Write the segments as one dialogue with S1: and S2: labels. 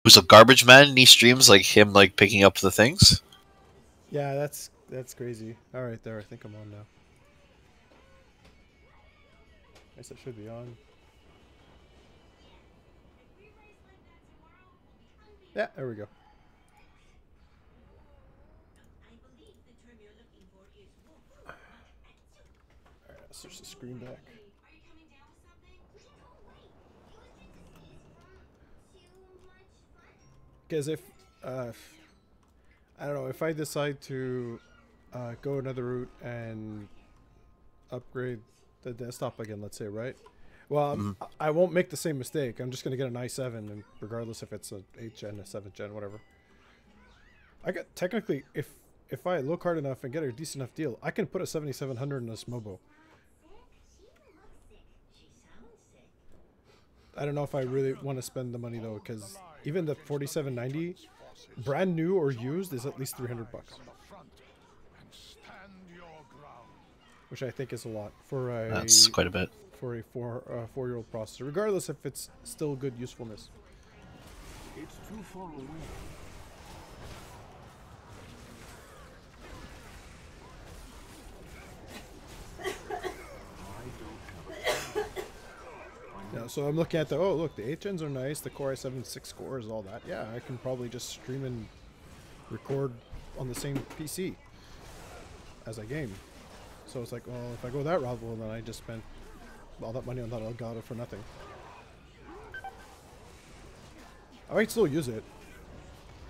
S1: Who's a garbage man and he streams like him like picking up the things?
S2: Yeah, that's crazy. All right, there. I think I'm on now. I guess I should be on. Yeah, there we go. All right, let's switch the screen back. Because if I don't know, if I decide to go another route and upgrade the desktop again, let's say, right? Well,
S1: Mm.
S2: I won't make the same mistake. I'm just gonna get an i7, and regardless if it's a 8th gen, a 7th gen, whatever. I got technically, if I look hard enough and get a decent enough deal, I can put a 7700 in this Mobo. I don't know if I really want to spend the money though, because even the 4790, brand new or used, is at least 300 bucks, which I think is a lot for
S1: That's quite a bit.
S2: a 4-year-old processor, regardless if it's still good usefulness.
S3: It's too far away.
S2: Yeah, so I'm looking at the, oh look, the 8 gens are nice, the Core i7 6 cores, all that. Yeah, I can probably just stream and record on the same PC as I game. So it's like, well, if I go that route, well, then I just spent all that money on that Elgato for nothing. I might still use it.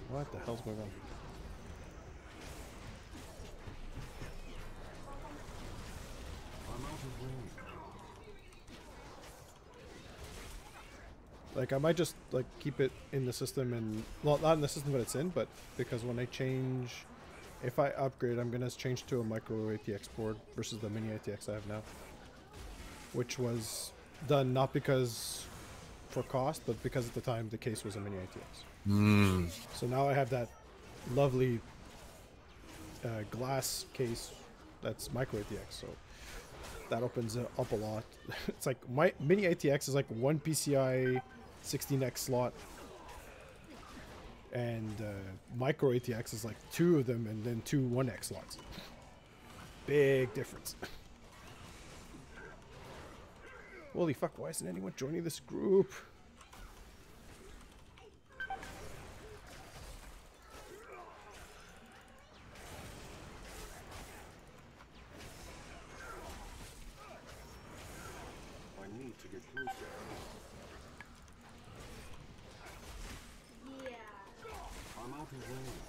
S2: What the hell's going on? Like, I might just, like, keep it in the system and... Well, not in the system that it's in, but because when I change... If I upgrade, I'm going to change to a micro ATX board versus the mini ATX I have now. Which was done not because... for cost, but because at the time the case was a mini ATX.
S1: Mm.
S2: So now I have that lovely glass case that's micro ATX, so that opens it up a lot. It's like my mini ATX is like one PCI 16x slot, and micro ATX is like two of them and then two 1x slots. Big difference. Holy fuck, why isn't anyone joining this group?
S3: I need to get closer. I'm out of range.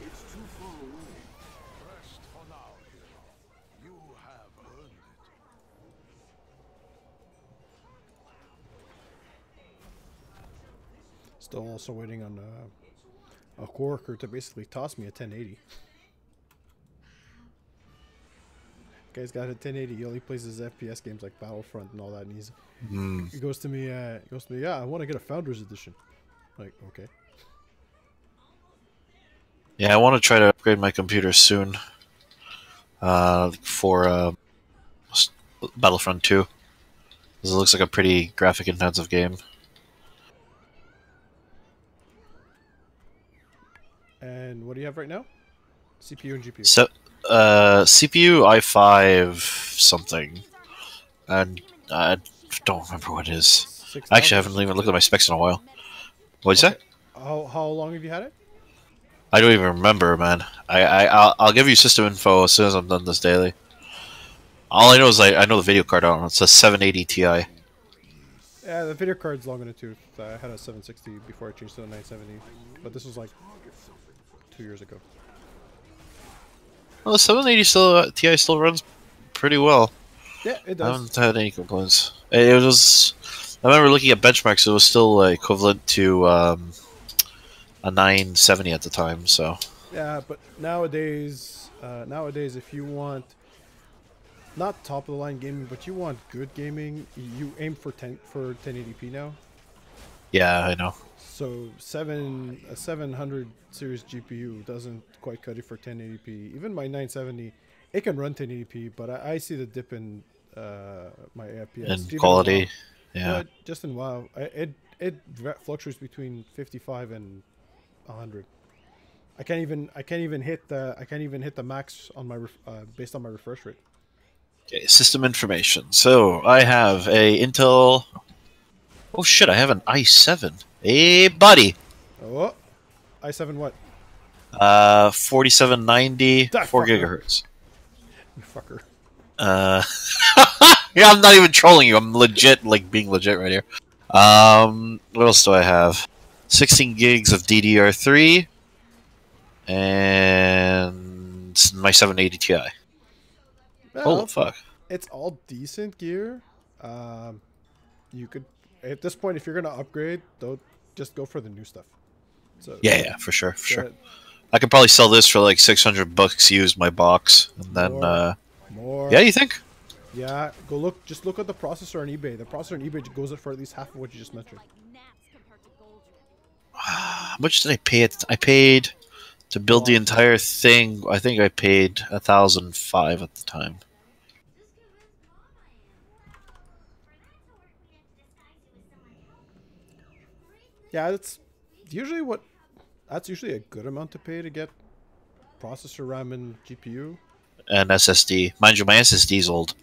S3: It's too far away.
S4: Rest for now, hero. You have earned it.
S2: Still also waiting on a coworker to basically toss me a 1080. Guy's got a 1080. He only plays his FPS games like Battlefront and all that, and he goes to me, yeah, I want to get a Founders Edition. Like, okay.
S1: Yeah, I want to try to upgrade my computer soon. For Battlefront 2. Because it looks like a pretty graphic intensive game.
S2: And what do you have right now? CPU and GPU.
S1: So, CPU i5 something. And I don't remember what it is.
S2: 6,000?
S1: Actually, I haven't even looked at my specs in a while. What'd you say?
S2: How long have you had it?
S1: I don't even remember, man. I'll give you system info as soon as I'm done this daily. All I know is I know the video card on it. It's a 780 Ti.
S2: Yeah, the video card's long in the tooth. I had a 760 before I changed to a 970, but this was like 2 years ago.
S1: Well, the 780 Ti still runs pretty well.
S2: Yeah, it
S1: I
S2: does.
S1: haven't had any complaints. It was. I remember looking at benchmarks. It was still equivalent to a 970 at the time. So
S2: Yeah, but nowadays, if you want not top of the line gaming, but you want good gaming, you aim for 1080p now.
S1: yeah, I know.
S2: So a 700 series GPU doesn't quite cut it for 1080p. Even my 970, it can run 1080p, but I see the dip in my FPS.
S1: And
S2: Even in
S1: quality.
S2: WoW.
S1: Yeah.
S2: No, just in WoW, it fluctuates between 55 and 100. I can't even hit the max on my based on my refresh rate.
S1: Okay, system information. So I have a Intel. Oh shit! I have an i7. Hey, buddy.
S2: Oh, i7 what?
S1: 4790,
S2: That
S1: 4
S2: fucker.
S1: gigahertz.
S2: You fucker.
S1: Uh, yeah, I'm not even trolling you. I'm legit, like being legit right here. What else do I have? 16 gigs of DDR3 and my 780 Ti. Holy
S2: Well,
S1: fuck!
S2: it's all decent gear. Um, you could at this point, if you're gonna upgrade, don't just go for the new stuff. So
S1: Yeah, for sure, for sure.
S2: the-
S1: I could probably sell this for like 600 bucks used my box, and then
S2: more.
S1: yeah, you think?
S2: Yeah, go look. Just look at the processor on eBay. The processor on eBay goes up for at least half of what you just mentioned.
S1: How much did I pay it? I paid to build the entire thing. I think I paid 1,005 at the time.
S2: Yeah, that's usually what. That's usually a good amount to pay to get processor, RAM, and GPU.
S1: And SSD. Mind you, my SSD is old.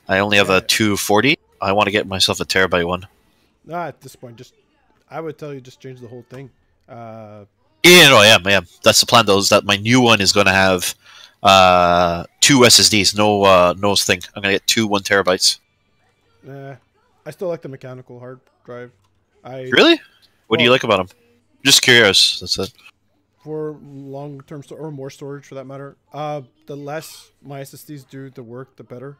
S1: I only have a
S2: Yeah.
S1: 240. I want to get myself a terabyte one.
S2: Nah, at this point, just I would tell you just change the whole thing.
S1: Yeah, no, yeah. That's the plan, though, is that my new one is going to have 2 SSDs. No thing. I'm going to get 2 1 terabytes.
S2: Nah, I still like the mechanical hard drive.
S1: Really? What do you
S2: well,
S1: like about them? Just curious. That's it.
S2: For long-term or more storage for that matter. The less my SSDs do the work, the better.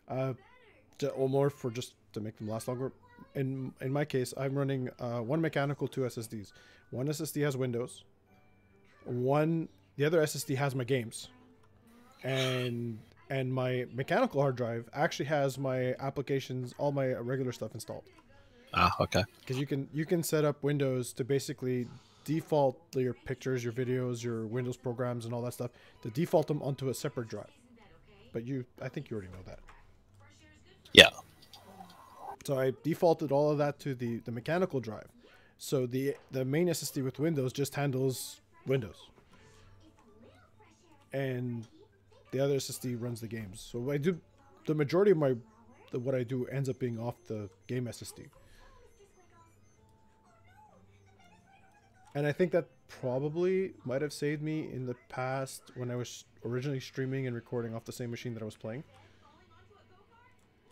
S2: Or more for just to make them last longer. In my case, I'm running one mechanical, 2 SSDs. One SSD has Windows. The other SSD has my games, and my mechanical hard drive actually has my applications, all my regular stuff installed.
S1: Ah, okay.
S2: Because you can set up Windows to basically default your pictures, your videos, your Windows programs, and all that stuff to default them onto a separate drive. But I think you already know that.
S1: Yeah.
S2: So I defaulted all of that to the mechanical drive. So the main SSD with Windows just handles Windows, and the other SSD runs the games. So I do the majority of what I do ends up being off the game SSD. And I think that probably might have saved me in the past when I was originally streaming and recording off the same machine that I was playing.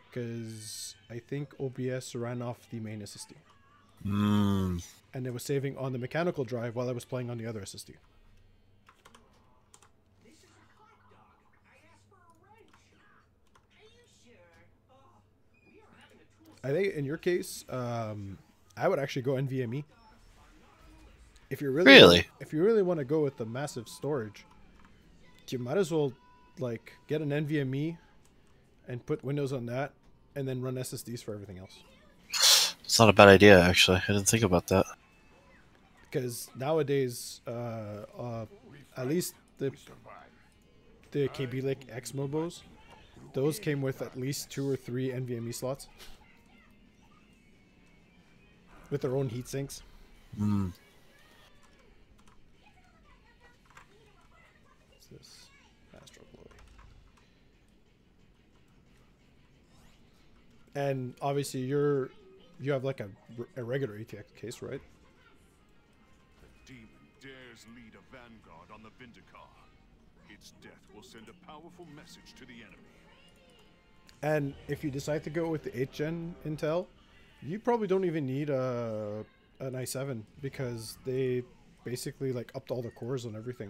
S2: Because I think OBS ran off the main SSD. And it was saving on the mechanical drive while I was playing on the other SSD. I think in your case, I would actually go NVMe. If you really want to go with the massive storage, you might as well like get an NVMe and put Windows on that, and then run SSDs for everything else.
S1: It's not a bad idea, actually. I didn't think about that.
S2: Because nowadays, at least the KB Lake X Mobos, those came with at least 2 or 3 NVMe slots with their own heat sinks. This Astro Glory. And obviously you have like a regular ATX case, right?
S4: The demon dares lead a vanguard on the Vindicar. Its death will send a powerful message to the enemy.
S2: And if you decide to go with the 8th gen Intel, you probably don't even need an i7 because they basically like upped all the cores on everything.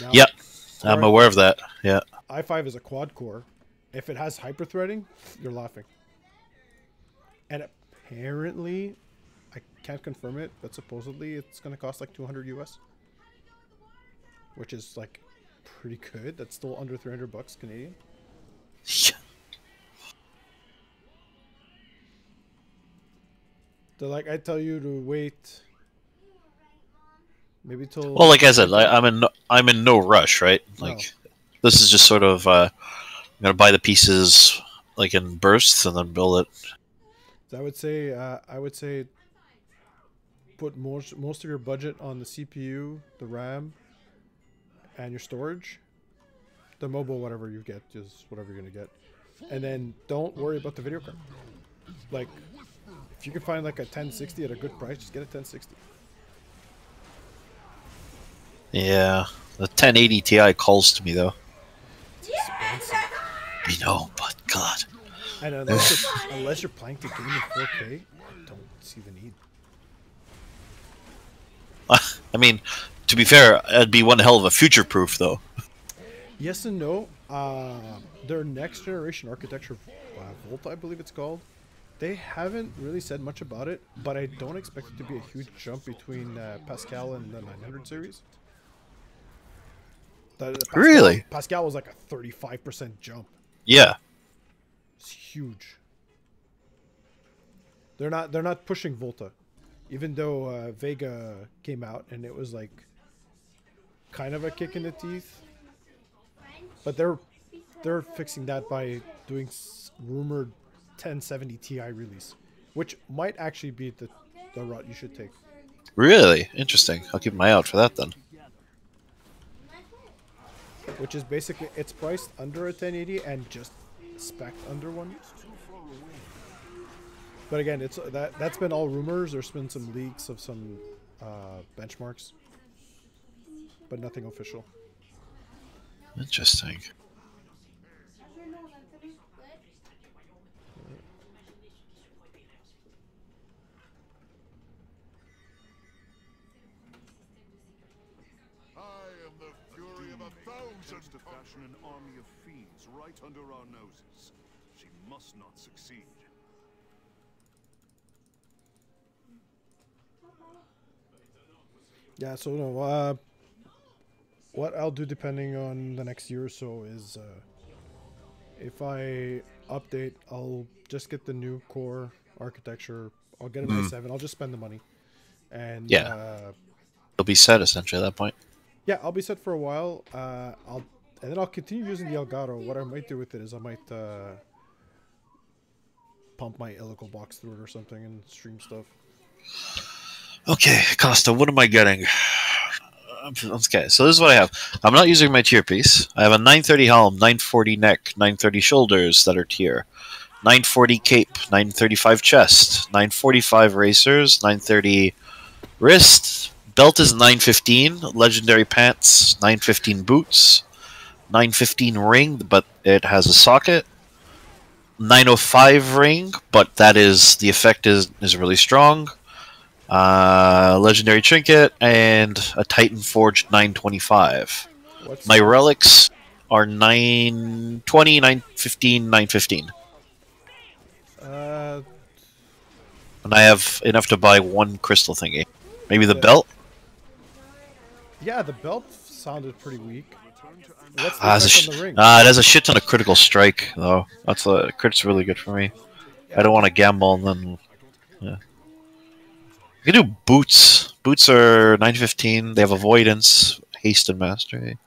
S2: Now,
S1: Yep, I'm aware of that. Yeah.
S2: i5 is a quad core. If it has hyperthreading, you're laughing. And apparently, I can't confirm it, but supposedly it's going to cost like 200 US, which is like pretty good. That's still under 300 bucks Canadian. So like I tell you to wait maybe till
S1: Well, like I said, I'm in no rush, right? Like, This is just sort of I'm gonna buy the pieces like in bursts and then build it.
S2: So I would say put most of your budget on the CPU, the RAM, and your storage. The mobile, whatever you get, is whatever you're gonna get, and then don't worry about the video card. Like, if you can find like a 1060 at a good price, just get a 1060.
S1: Yeah, the 1080 Ti calls to me though. I know, but God.
S2: And unless you're planning to game in 4K, I don't see the need.
S1: I mean, to be fair, it'd be one hell of a future proof though.
S2: Yes and no. Their next generation architecture, Volta, I believe it's called. They haven't really said much about it, but I don't expect it to be a huge jump between Pascal and the 900 series. Pascal,
S1: Really?
S2: Pascal was like a 35% jump.
S1: Yeah.
S2: It's huge. They're not pushing Volta, even though Vega came out and it was like kind of a kick in the teeth. But they're fixing that by doing rumored 1070 Ti release, which might actually be the route you should take.
S1: Really? Interesting. I'll keep my eye out for that then.
S2: Which is basically, it's priced under a 1080 and just spec'd under one. But again, that's been all rumors. There's been some leaks of some benchmarks, but nothing official.
S1: Interesting.
S4: To fashion an army of fiends right under our noses. She must not succeed.
S2: Yeah, so no, what I'll do depending on the next year or so is if I update, I'll just get the new core architecture. I'll get an i7. I'll just spend the money. And
S1: Yeah. It'll be set essentially at that point.
S2: yeah, I'll be set for a while. And then I'll continue using the Elgato. What I might do with it is I might pump my illegal box through it or something and stream stuff.
S1: Okay, Costa, what am I getting? Okay, so this is what I have. I'm not using my tier piece. I have a 930 helm, 940 neck, 930 shoulders that are tier, 940 cape, 935 chest, 945 racers, 930 wrist. Belt is 915. Legendary pants, 915 boots, 915 ring, but it has a socket. 905 ring, but that is the effect is really strong. Legendary trinket and a Titan forged 925. My relics are 920, 915, 915. And I have enough to buy one crystal thingy. Maybe the belt?
S2: Yeah, the belt sounded pretty weak. What's the effect on the ring?
S1: It has a shit ton of critical strike, though. That's crit's really good for me. Yeah. I don't want to gamble and then... Yeah. You can do boots. Boots are 915. They have avoidance, haste, and mastery.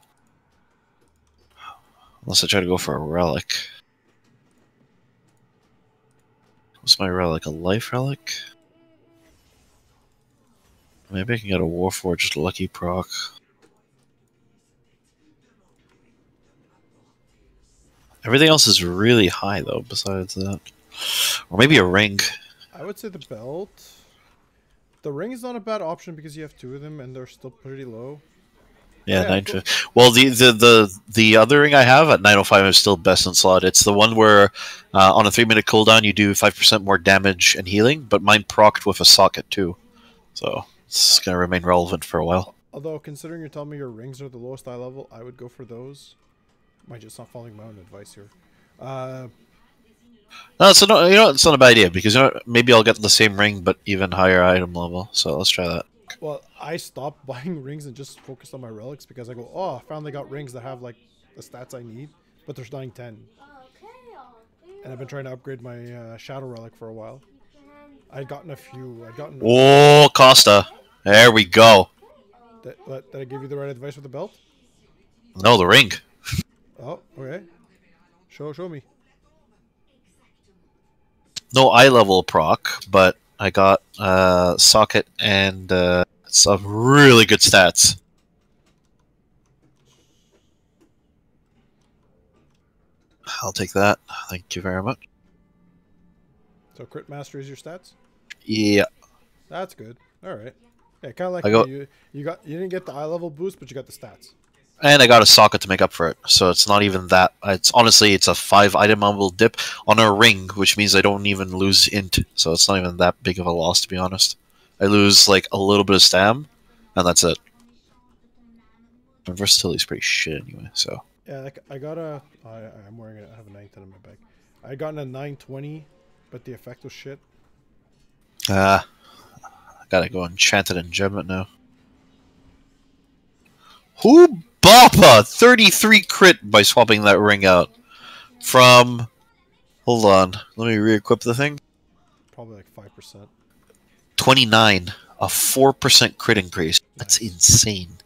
S1: Unless I try to go for a relic. What's my relic? A life relic? Maybe I can get a Warforged Lucky proc. Everything else is really high, though, besides that. Or maybe a ring.
S2: I would say the belt. The ring is not a bad option because you have two of them and they're still pretty low.
S1: Yeah, 950. Well, the other ring I have at 905 is still best in slot. It's the one where on a 3-minute cooldown you do 5% more damage and healing, but mine procced with a socket too. So it's going to remain relevant for a while.
S2: Although, considering you're telling me your rings are the lowest eye level, I would go for those. Am I just not following my own advice here?
S1: No, it's not a bad idea because maybe I'll get the same ring but even higher item level. So let's try that.
S2: Well, I stopped buying rings and just focused on my relics because I go, oh, I finally got rings that have like the stats I need, but there's 910. And I've been trying to upgrade my shadow relic for a while. I'd gotten a few.
S1: Oh, Costa! There we go.
S2: Did I give you the right advice with the belt?
S1: No, the ring.
S2: Oh, okay. Show me.
S1: No eye level proc, but I got socket and some really good stats. I'll take that. Thank you very much.
S2: So crit master is your stats.
S1: Yeah,
S2: That's good. All right. Yeah, kind of like
S1: I
S2: me.
S1: got
S2: You didn't get the eye level boost, but you got the stats.
S1: and I got a socket to make up for it. So it's not even that. It's honestly it's a 5 item level dip on a ring, which means I don't even lose int. So it's not even that big of a loss to be honest. I lose like a little bit of stam, and that's it. My versatility's pretty shit anyway. So
S2: Yeah, like I got a. I'm wearing it. I have a 910 in my bag. I got a 920, but the effect was shit.
S1: I gotta go enchanted and gem it now. Who Bappa 33 crit by swapping that ring out from. Hold on, let me re-equip the thing.
S2: Probably like 5%.
S1: 29, a 4% crit increase. That's
S2: Nice.
S1: insane.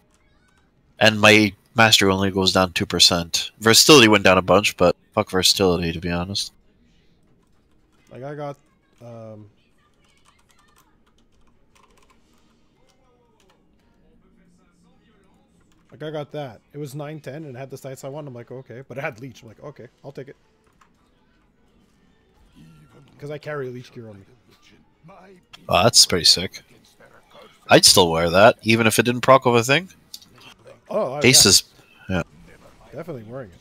S1: And my mastery only goes down 2%. Versatility went down a bunch, but fuck versatility to be honest.
S2: Like I got. Um, like I got that. It was 910 and it had the stats I wanted. I'm like, okay, but it had leech. I'm like, okay, I'll take it. Because I carry leech gear on me.
S1: Oh, that's pretty sick. I'd still wear that, even if it didn't proc over a thing.
S2: Oh,
S1: Haste
S2: yeah,
S1: is. Yeah.
S2: definitely wearing it.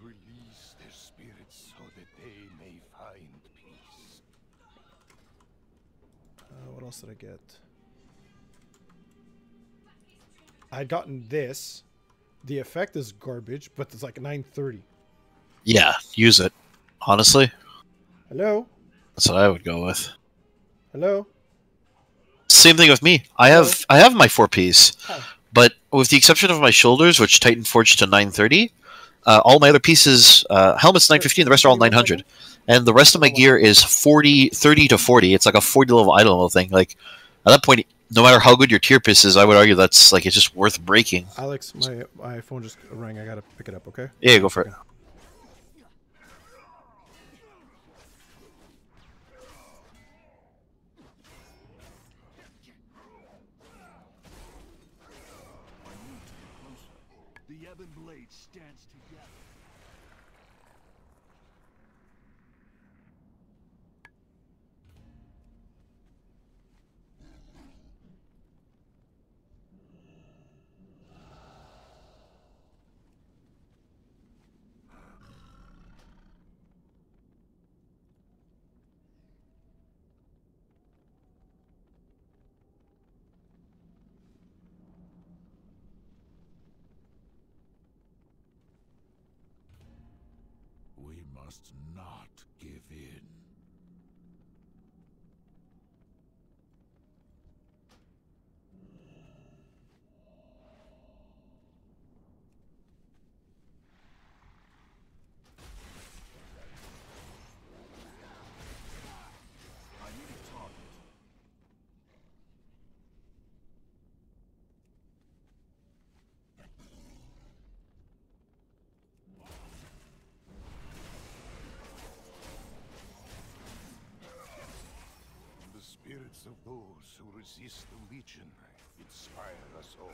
S3: Release their spirits so that they may find peace.
S2: What else did I get? I had gotten this. The effect is garbage, but it's like 930.
S1: Yeah, use it. Honestly,
S2: Hello?
S1: that's what I would go with.
S2: Hello?
S1: Same thing with me. I have my 4 piece,
S2: Hi.
S1: but with the exception of my shoulders, which Titan forged to 930, all my other pieces, helmet's 915, the rest are all 900. And the rest of my gear is 30 to 40. It's like a 40 level item level thing. Like, at that point, no matter how good your tier piece is, I would argue that's like it's just worth breaking.
S2: Alex, my phone just rang. I gotta pick it up, okay?
S1: Yeah, go for it.
S4: The Ebon Blade stands together.
S3: We must not give in.
S4: I need a target.
S3: The spirits of those who resist the Legion inspire us all.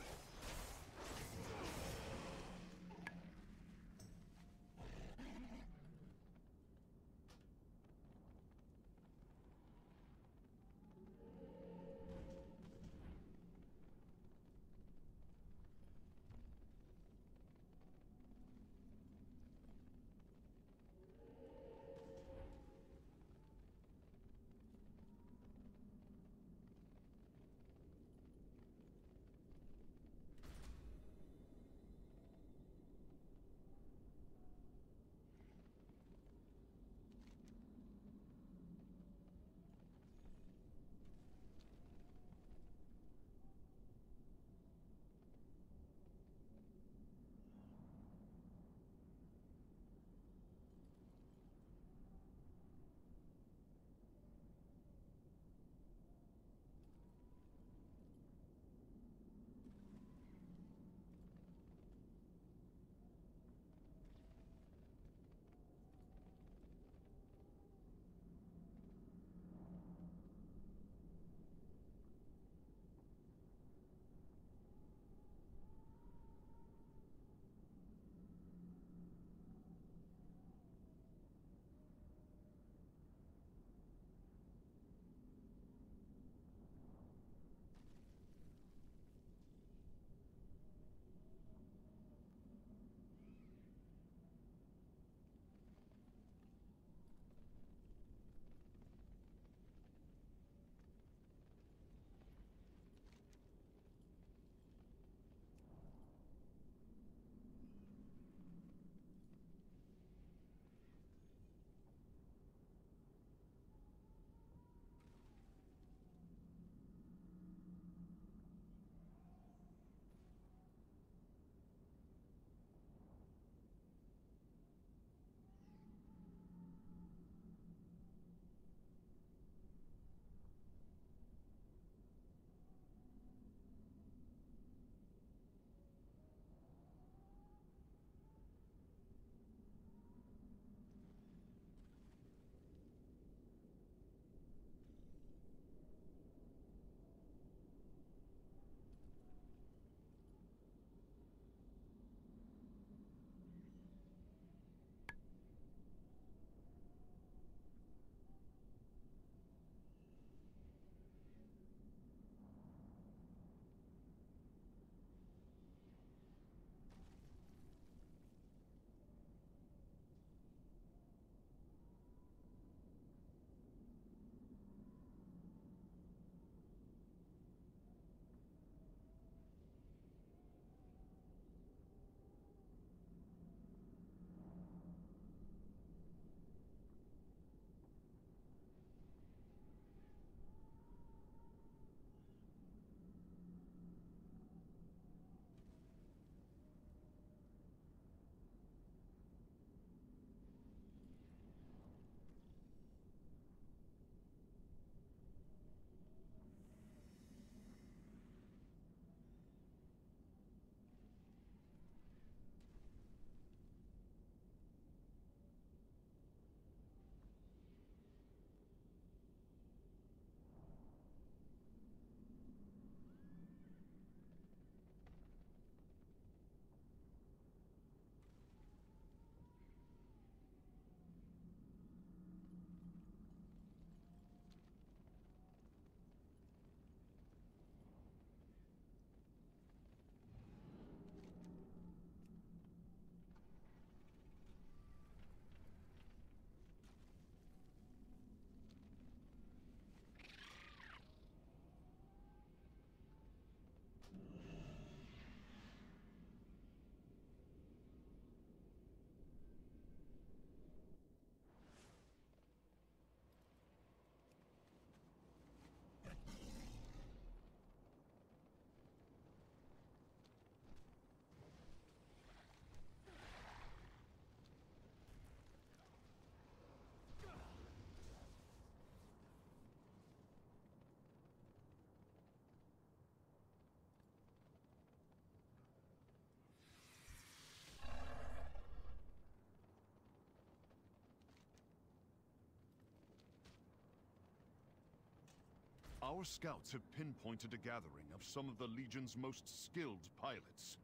S4: Our scouts have pinpointed a gathering of some of the Legion's most skilled pilots.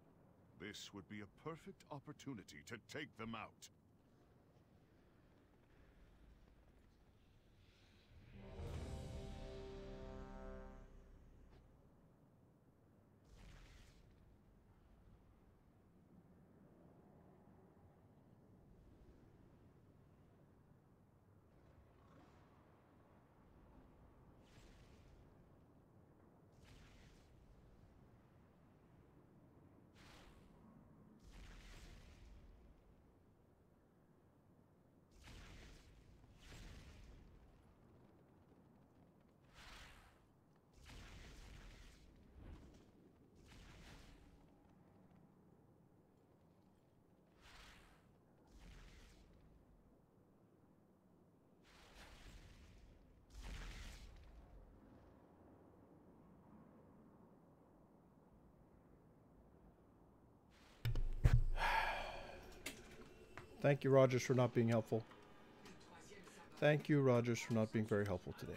S4: This would be a perfect opportunity to take them out.
S2: Thank you, Rogers, for not being helpful. Thank you, Rogers, for not being very helpful today.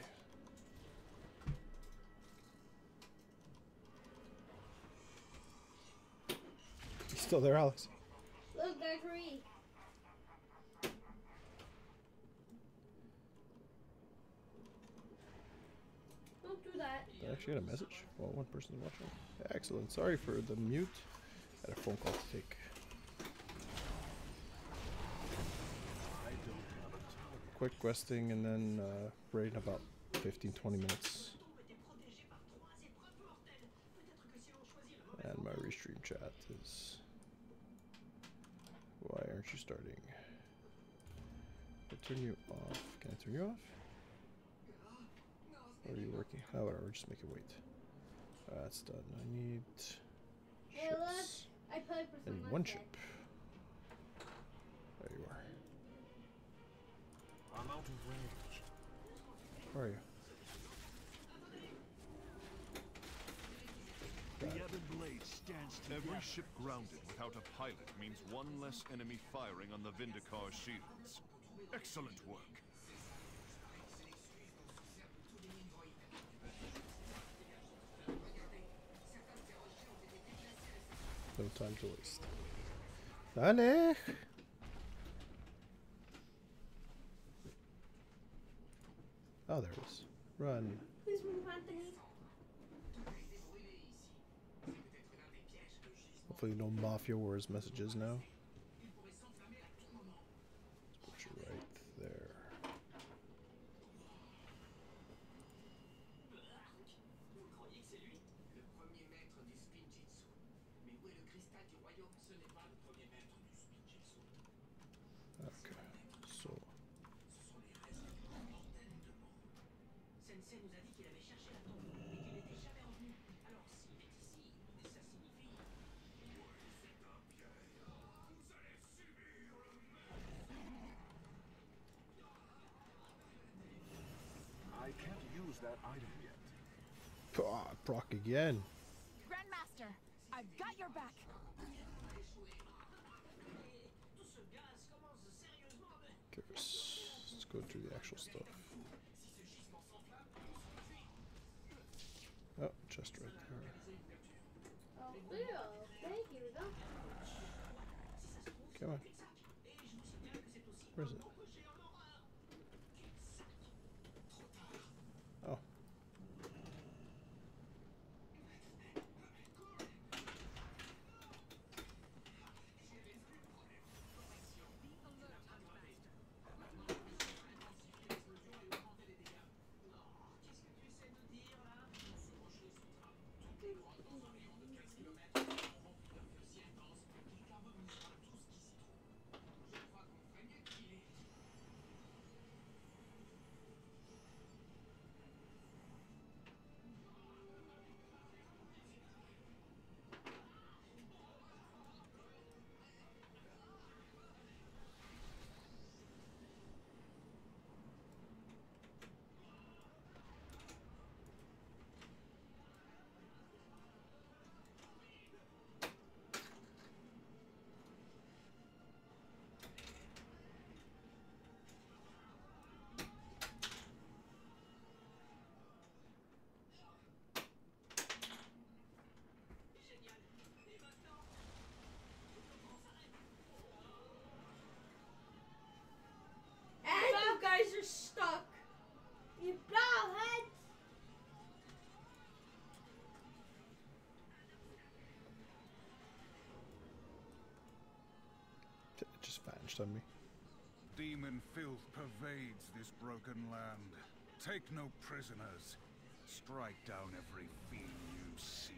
S2: You still there, Alex?
S5: Look, there's Marie. Don't do that.
S2: Did I actually get a message? Well, one person's watching. Excellent. Sorry for the mute. I had a phone call to take. Quick questing and then raid in about 15-20 minutes. And my restream chat is... Why aren't you starting? I'll turn you off. Can I turn you off? Or are you working? Oh, whatever. Just make it wait. That's done. I need
S5: Hey, look.
S2: chips.
S5: I played for
S2: I
S5: some
S2: need one chip. There you are.
S3: I'm out of range.
S2: Where are you?
S4: The Ebon Blade stands together. Every ship grounded without a pilot means one less enemy firing on the Vindicar shields. Excellent work.
S2: No time to waste. Dale! Oh, there it is. Run.
S5: Please move, Anthony.
S2: Hopefully no Mafia Wars messages now. Let's put you right there. Okay, so...
S3: I can't use that item yet.
S2: Ah, proc again.
S6: Grandmaster, I've got your back.
S2: Okay, let's go to the actual stuff. Oh, just right there.
S5: Oh, Leo. Thank you, though.
S2: Come on. Where is it? Oh. charged on me.
S3: Demon filth pervades this broken land. Take no prisoners. Strike down every fiend you see.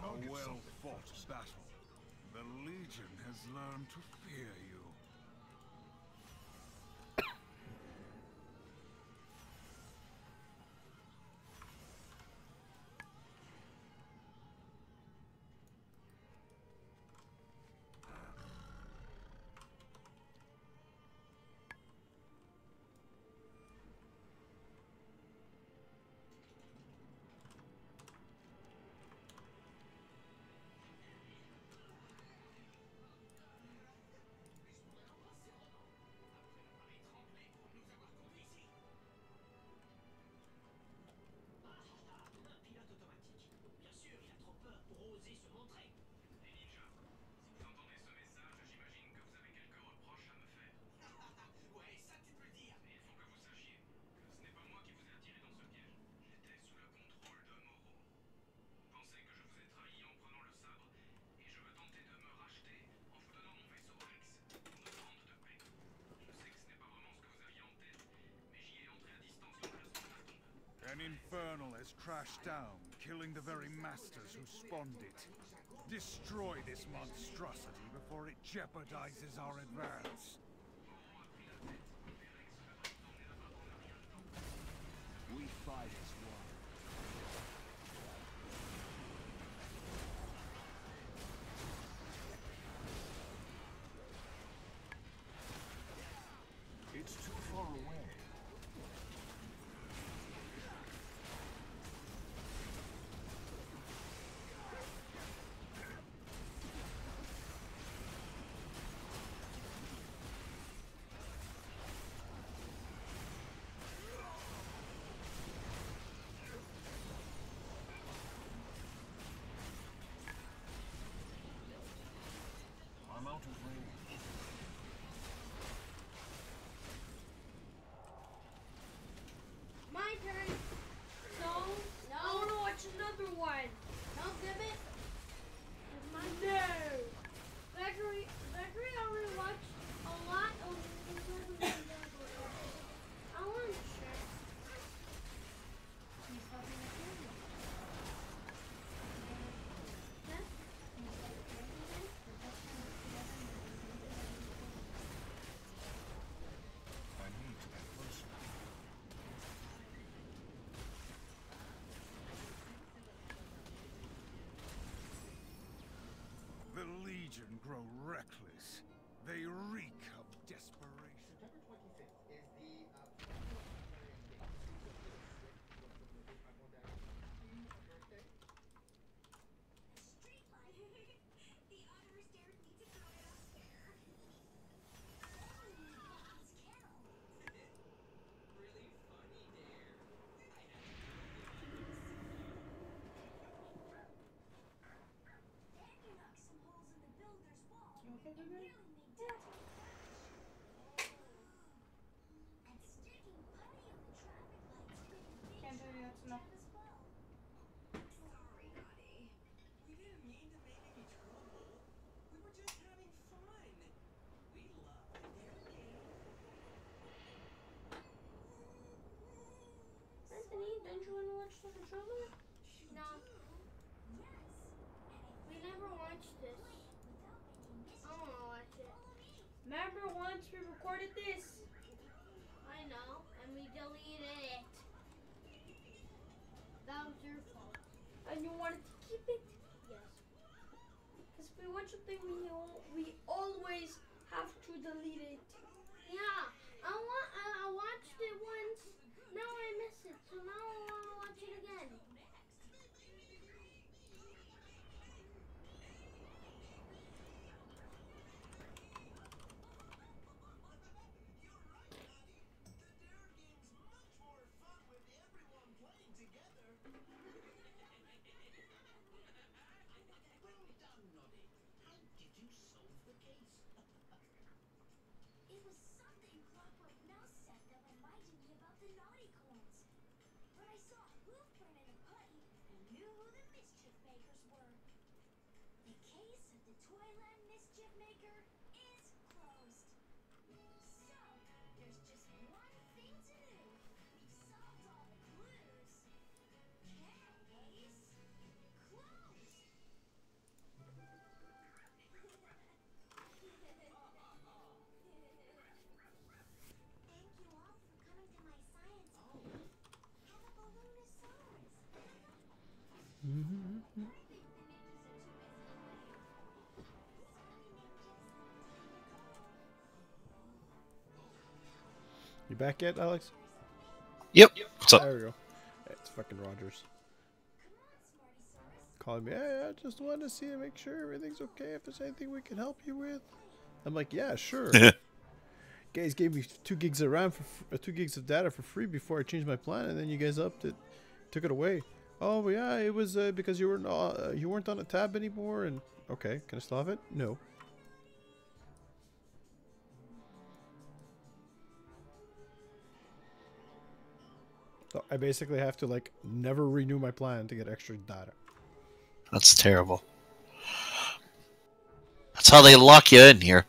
S3: A well-fought battle. The Legion has learned to fear you. An infernal has crashed down, killing the very masters who spawned it. Destroy this monstrosity before it jeopardizes our advance. We fight as one. It's too far away. I'm out of range.
S5: My turn.
S7: No. I want to watch another one.
S5: No, give it. It's my
S7: No.
S5: Zachary already watched a lot of I want to check.
S7: He's helping the family.
S3: I need to get closer. The Legion grow reckless. They reek of desperation.
S8: September 25th is the birthday.
S6: Street light. The others dared me to throw it up there. It's Carol.
S8: Really funny, dear.
S6: Then you knocked some holes in the builder's wall.
S7: You okay,
S6: and
S7: baby?
S6: nearly made Dad to a crash. And sticking putty on the traffic lights made a big
S7: Can't do
S6: trouble
S7: that, no.
S6: as well. Sorry, honey.
S8: We didn't mean to make any trouble. We were just having fun. We love the game.
S7: Anthony, don't you want to watch the controller?
S5: No,
S6: Yes. And
S5: we
S6: if
S5: never watched this.
S6: without making mischief,
S5: I want to watch it.
S6: follow me.
S7: Remember once we recorded this?
S5: I know, and we deleted it. That was your fault.
S7: And you wanted to keep it?
S5: Yes.
S7: Because if we watch something, we always have to delete it.
S5: Yeah, I watched it once. Now I miss it, so now I want to watch it again.
S6: put him in a putty, we knew who the mischief makers were. The case of the Toyland Mischief Maker is closed. So, there's just one thing to do. We've solved all the clues. Case closed. Thank you all for coming to my science fair. Have a balloonosaurus. I think the ninjas are too busy playing.
S2: You back yet, Alex?
S1: Yep. What's up?
S2: There we go. It's fucking Rogers. Calling me. Hey, I just want to see and make sure everything's okay. If there's anything we can help you with. I'm like, yeah, sure. Guys gave me 2 gigs of RAM for 2 gigs of data for free before I changed my plan, and then you guys upped it, took it away. Oh yeah, it was because you weren't on a tab anymore. And okay, can I still have it? No. So I basically have to like never renew my plan to get extra data.
S1: That's terrible. That's how they lock you in here.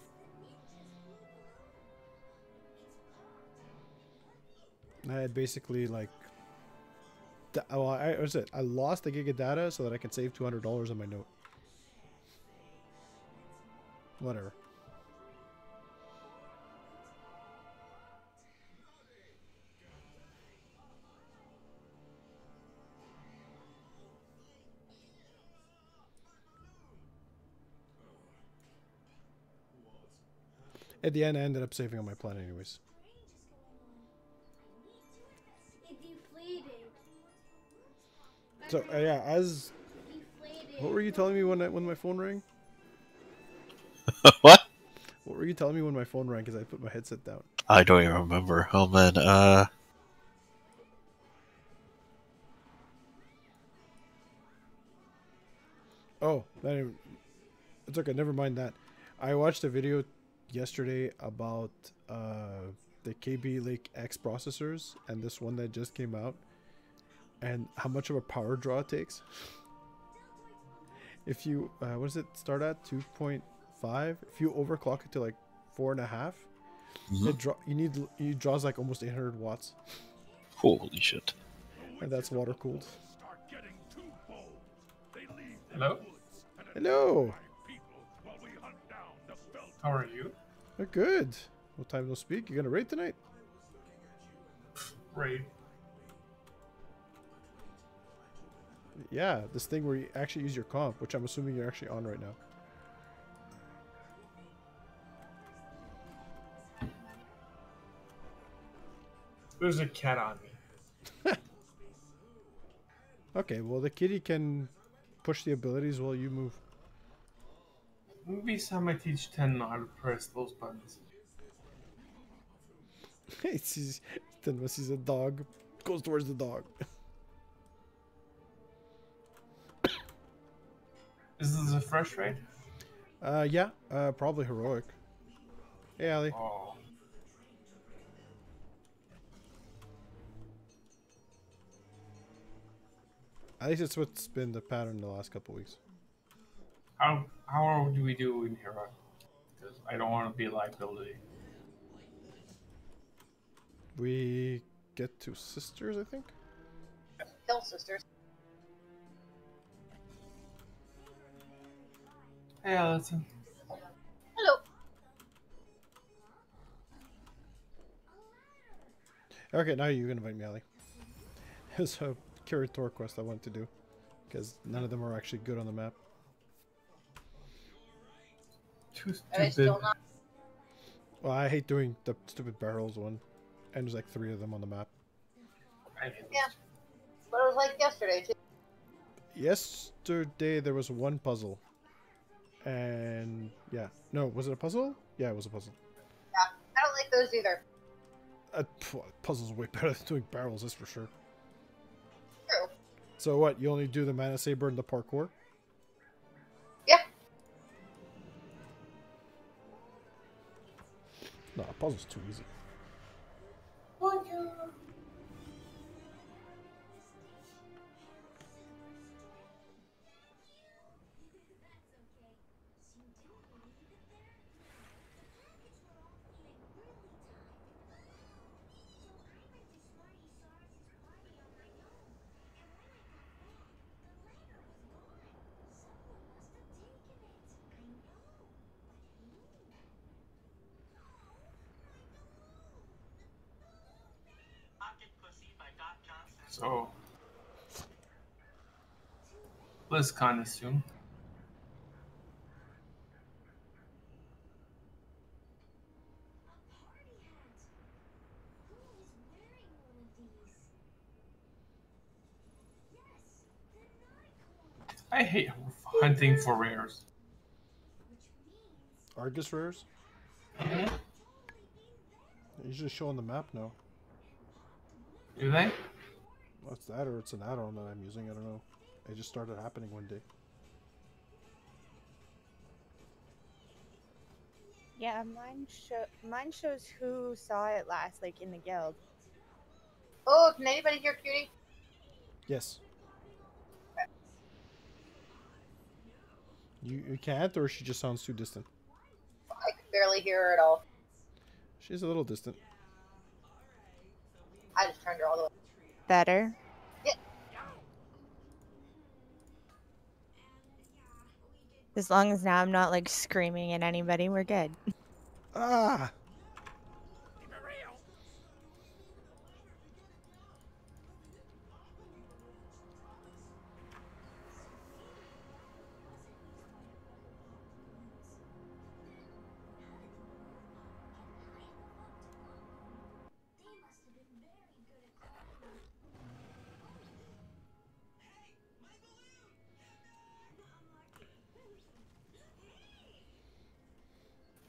S2: I had basically like, well, I lost a gig of data so that I can save $200 on my note. Whatever. At the end, I ended up saving on my plan anyways.
S5: It deflated.
S2: So yeah, as
S5: Deflated.
S2: what were you telling me when my phone rang?
S1: What?
S2: What were you telling me when my phone rang? Because I put my headset down.
S1: I don't even remember. Oh man.
S2: Oh, it's okay. Never mind that. I watched a video yesterday about the KB Lake X processors and this one that just came out, and how much of a power draw it takes. If you what does it start at 2.5? If you overclock it to like 4.5, it draws like almost 800 watts,
S1: Holy shit.
S2: and that's water cooled.
S3: Start getting too bold. They leave their
S9: Hello?
S3: woods and
S2: Hello.
S3: attack people while we hunt down the belt.
S9: How are you?
S2: Oh, good. No time no speak. You gonna raid tonight?
S9: Raid.
S2: Yeah, this thing where you actually use your comp, which I'm assuming you're actually on right now.
S9: There's a cat on me.
S2: Okay, well the kitty can push the abilities while you move.
S9: Maybe some I teach 10 how to press those buttons.
S2: He sees, then when sees a dog, goes towards the dog.
S9: Is this a fresh raid?
S2: Yeah, probably heroic. Hey, Ali.
S9: Oh.
S2: At least it's what's been the pattern the last couple weeks.
S9: How do we do in heroic? Because I don't want to be a liability.
S2: We get to sisters, I think.
S10: Kill sisters.
S9: Hey, Allison.
S10: Hello.
S2: Okay, now you can invite me, Ali. It's a curator quest I want to do, because none of them are actually good on the map.
S9: Too
S10: Are they
S9: stupid.
S10: still not?
S2: Well, I hate doing the stupid barrels one, and there's like 3 of them on the map.
S10: Yeah. But it was like yesterday, too.
S2: Yesterday there was one puzzle, and yeah, no, was it a puzzle? Yeah, it was a puzzle.
S10: Yeah. I don't like those either.
S2: Puzzles are way better than doing barrels, that's for sure.
S10: True.
S2: So what? You only do the mana saber and the parkour?
S10: Yeah.
S2: No, puzzle's too easy.
S9: So, BlizzCon is soon.
S6: A party hat. Who is wearing one of these? Yes, the Nautical.
S9: I hate hunting for rares.
S6: Which means
S2: Argus rares?
S9: Mhm.
S2: They usually show on the map now.
S9: Do they?
S2: What's that, or it's an add-on that I'm using? I don't know. It just started happening one day.
S11: Yeah, mine shows who saw it last, like in the guild.
S10: Oh, can anybody hear Cutie?
S2: Yes. You can't, or she just sounds too distant?
S10: I could barely hear her at all.
S2: She's a little distant.
S10: I just turned her all the way.
S11: Better.
S10: Yeah.
S11: As long as now I'm not like screaming at anybody, we're good.
S2: Ah!
S6: they must have been very good at climbing.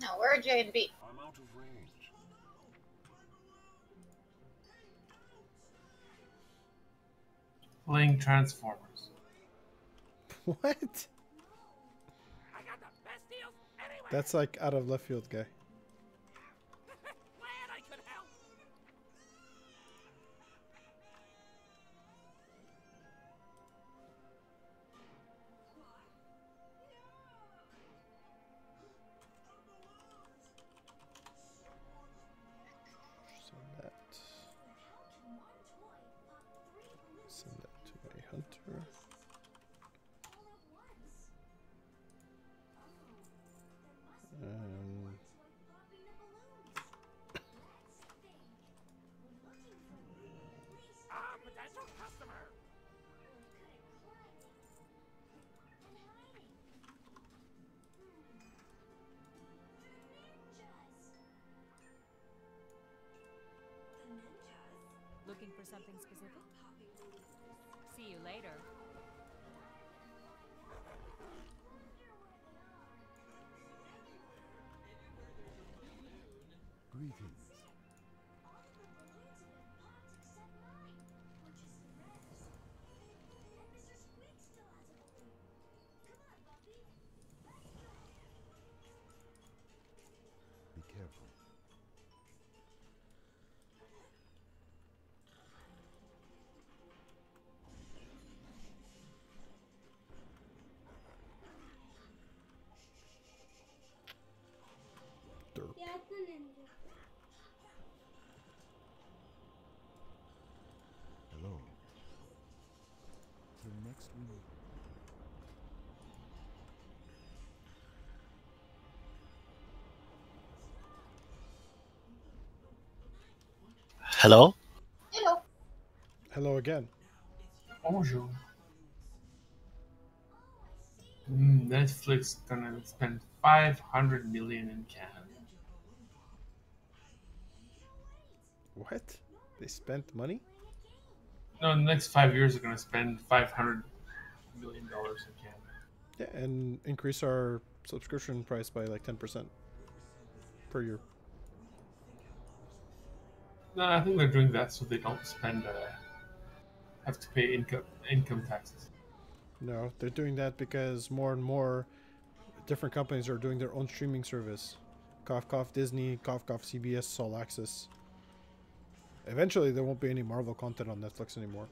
S10: No, where are J and B?
S4: I'm out of range.
S9: Playing Transformers.
S2: What? That's like out of left field, guy. Send that. Send that to a hunter.
S12: Looking for something specific? See you later.
S3: Greetings. Be careful.
S5: Yeah, it's a ninja.
S3: Hello. Till next we meet.
S1: Hello?
S10: Hello.
S2: Hello again.
S9: Bonjour. Netflix gonna spend 500 million in Canada.
S2: What? They spent money?
S9: No, in the next 5 years, they're gonna spend $500 million in Canada.
S2: Yeah, and increase our subscription price by like 10% per year.
S9: No, I think they're doing that so they don't spend, have to pay income taxes.
S2: No, they're doing that because more and more different companies are doing their own streaming service. Cough cough Disney, cough cough CBS, All Access. Eventually, there won't be any Marvel content on Netflix anymore.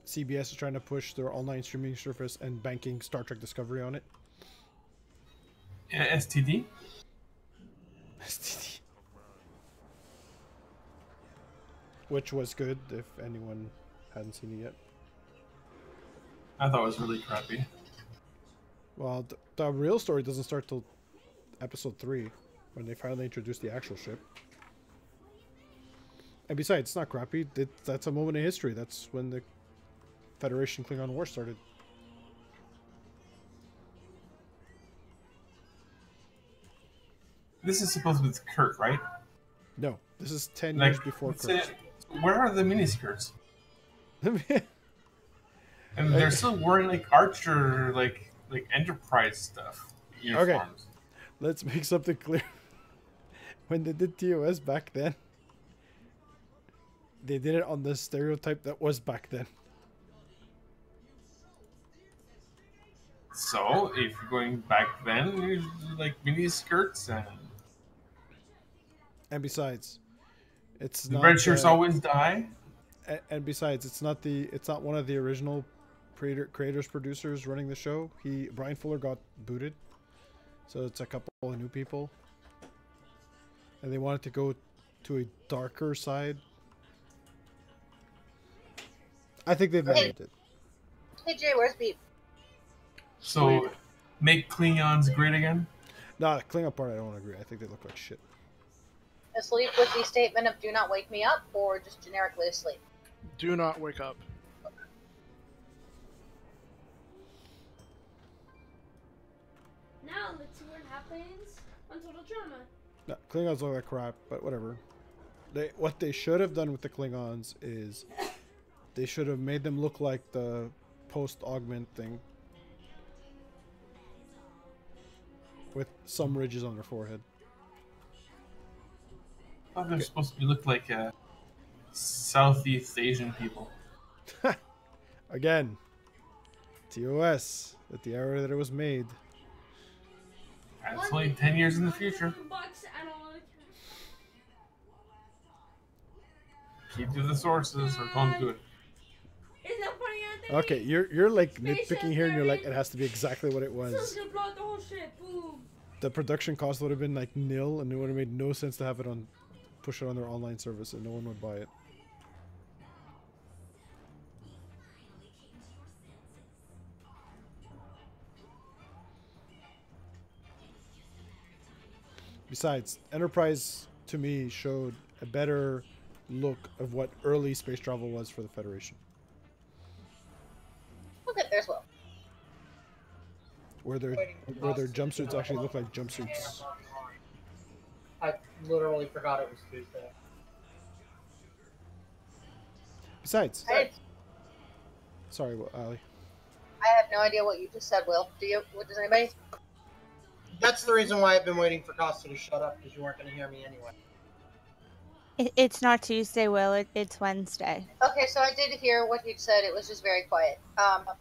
S2: CBS is trying to push their online streaming service and banking Star Trek Discovery on it.
S9: STD?
S2: STD. Which was good if anyone hadn't seen it yet.
S9: I thought it was really crappy.
S2: Well, the real story doesn't start till episode 3, when they finally introduce the actual ship. And besides, it's not crappy. That's a moment in history. That's when the Federation Klingon War started.
S9: This is supposed to be Kurt, right?
S2: No, this is 10
S9: Like,
S2: years before
S9: it's
S2: Kirk.
S9: where are the miniskirts? And they're still wearing like Archer, like Enterprise stuff. Uniforms.
S2: Okay, let's make something clear. When they did TOS back then, they did it on the stereotype that was back then.
S9: So, if you're going back then, there's like mini skirts
S2: and besides, it's
S9: the
S2: not
S9: red shirts always die.
S2: And besides, it's not one of the original creators producers running the show. Brian Fuller got booted, so it's a couple of new people, and they wanted to go to a darker side. I think they've managed it.
S10: Hey Jay, where's Beep?
S9: So, make Klingons great again?
S2: Nah, the Klingon part I don't agree. I think they look like shit.
S10: Asleep with the statement of "Do not wake me up," or just generically asleep?
S13: Do not wake up.
S7: Now let's see what happens on Total Drama.
S2: No, Klingons look like crap, but whatever. What they should have done with the Klingons is they should have made them look like the post-augment thing. With some ridges on their forehead.
S9: I thought they're supposed to look like Southeast Asian people.
S2: Again, TOS, at the era that it was made.
S9: That's only 10 years in the future. Keep to the sources or don't do it.
S2: Okay, you're like nitpicking here, and you're like, it has to be exactly what it was. The production cost would have been like nil, and it would have made no sense to have it push it on their online service, and no one would buy it. Besides, Enterprise to me showed a better look of what early space travel was for the Federation.
S10: We'll get there as well.
S2: Where their jumpsuits actually look like jumpsuits.
S14: I literally forgot it was Tuesday.
S2: Besides, sorry, Ali.
S10: I have no idea what you just said, Will. Do you? What does anybody?
S14: That's the reason why I've been waiting for Costa to shut up, because you weren't going to hear me anyway.
S11: It's not Tuesday, Will. It's Wednesday.
S10: Okay, so I did hear what you said. It was just very quiet.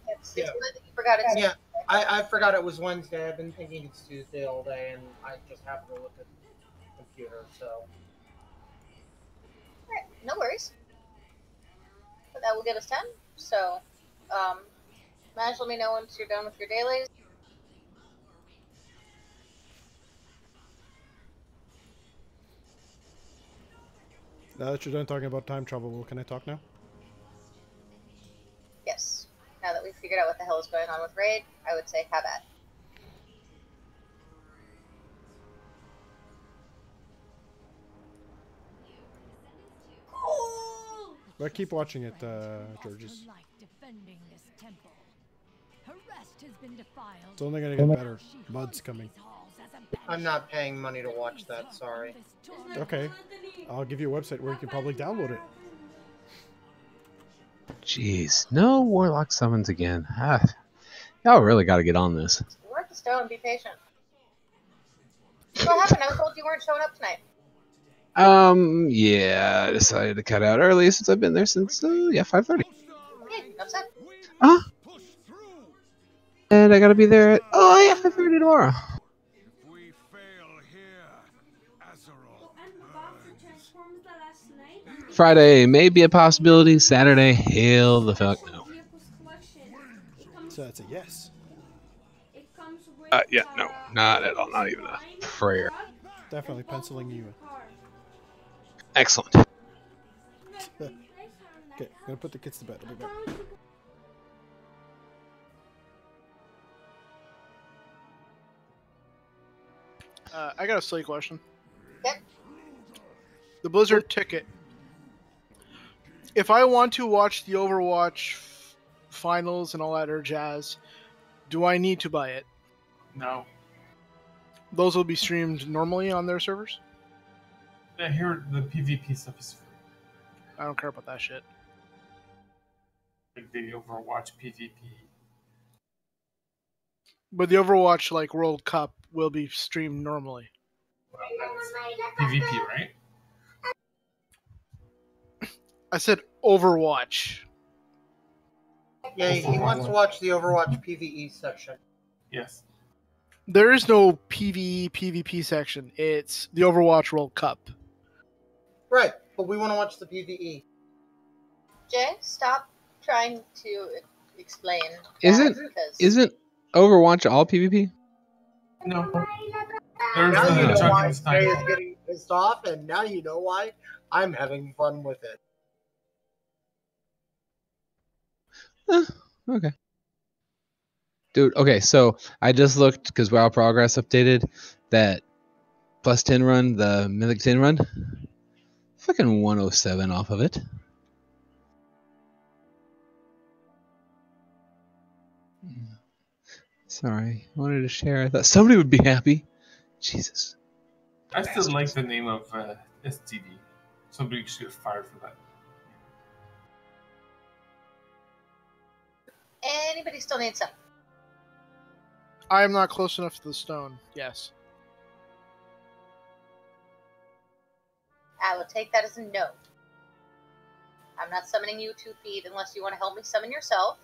S10: It's good that you forgot it.
S14: Yeah, I forgot it was Wednesday. I've been thinking it's Tuesday all day, and I just happened to look at the computer, so.
S10: Alright, no worries. But that will give us 10. So, Madge, let me know once you're done with your dailies.
S2: Now that you're done talking about time travel, Will, can I talk now?
S10: Yes. Now that we've figured out what the hell is going on with Raid, I would say have at.
S2: But keep watching it, Georges. It's only gonna get better. Mud's coming.
S14: I'm not paying money to watch that, sorry.
S2: Okay. I'll give you a website where you can probably download it.
S15: Jeez, no Warlock summons again. Y'all really got to get on this.
S10: Work the stone, be patient. What happened? I was told you weren't showing up tonight.
S15: Yeah, I decided to cut out early since I've been there since, 5:30.
S10: Okay, upset.
S15: And I gotta be there at, 5:30 tomorrow. Friday may be a possibility. Saturday, hell the fuck no.
S2: So that's a yes.
S15: Yeah, no, not at all. Not even a prayer.
S2: Definitely penciling you in.
S15: Excellent.
S2: Okay, I'm gonna put the kids to bed. I'll be back.
S13: I got a silly question.
S10: Yep.
S13: The Blizzard ticket. if I want to watch the Overwatch finals and all that jazz, do I need to buy it?
S9: No.
S13: Those will be streamed normally on their servers?
S9: Yeah, here the PvP stuff is free.
S13: I don't care about that shit.
S9: Like the Overwatch PvP.
S13: But the Overwatch like World Cup will be streamed normally.
S9: Well, that's PvP, right?
S13: I said Overwatch.
S14: Yeah, he wants to watch the Overwatch PvE section.
S9: Yes.
S13: There is no PvE PvP section. It's the Overwatch World Cup.
S14: Right, but we want to watch the PvE.
S10: Jay, stop trying to explain.
S15: Isn't Overwatch all PvP?
S9: No. There's
S14: Now you
S9: the
S14: know why
S9: Junkenstein.
S14: Jay is getting pissed off, and now you know why I'm having fun with it.
S15: Okay. Dude, okay, so I just looked because WoW Progress updated that plus 10 run, the Mythic 10 run. Fucking 107 off of it. Sorry, I wanted to share. I thought somebody would be happy. Jesus.
S9: I still like the name of STD. Somebody should get fired for that.
S10: Anybody still need some?
S13: I am not close enough to the stone. Yes.
S10: I will take that as a no. I'm not summoning you 2 feet unless you want to help me summon yourself.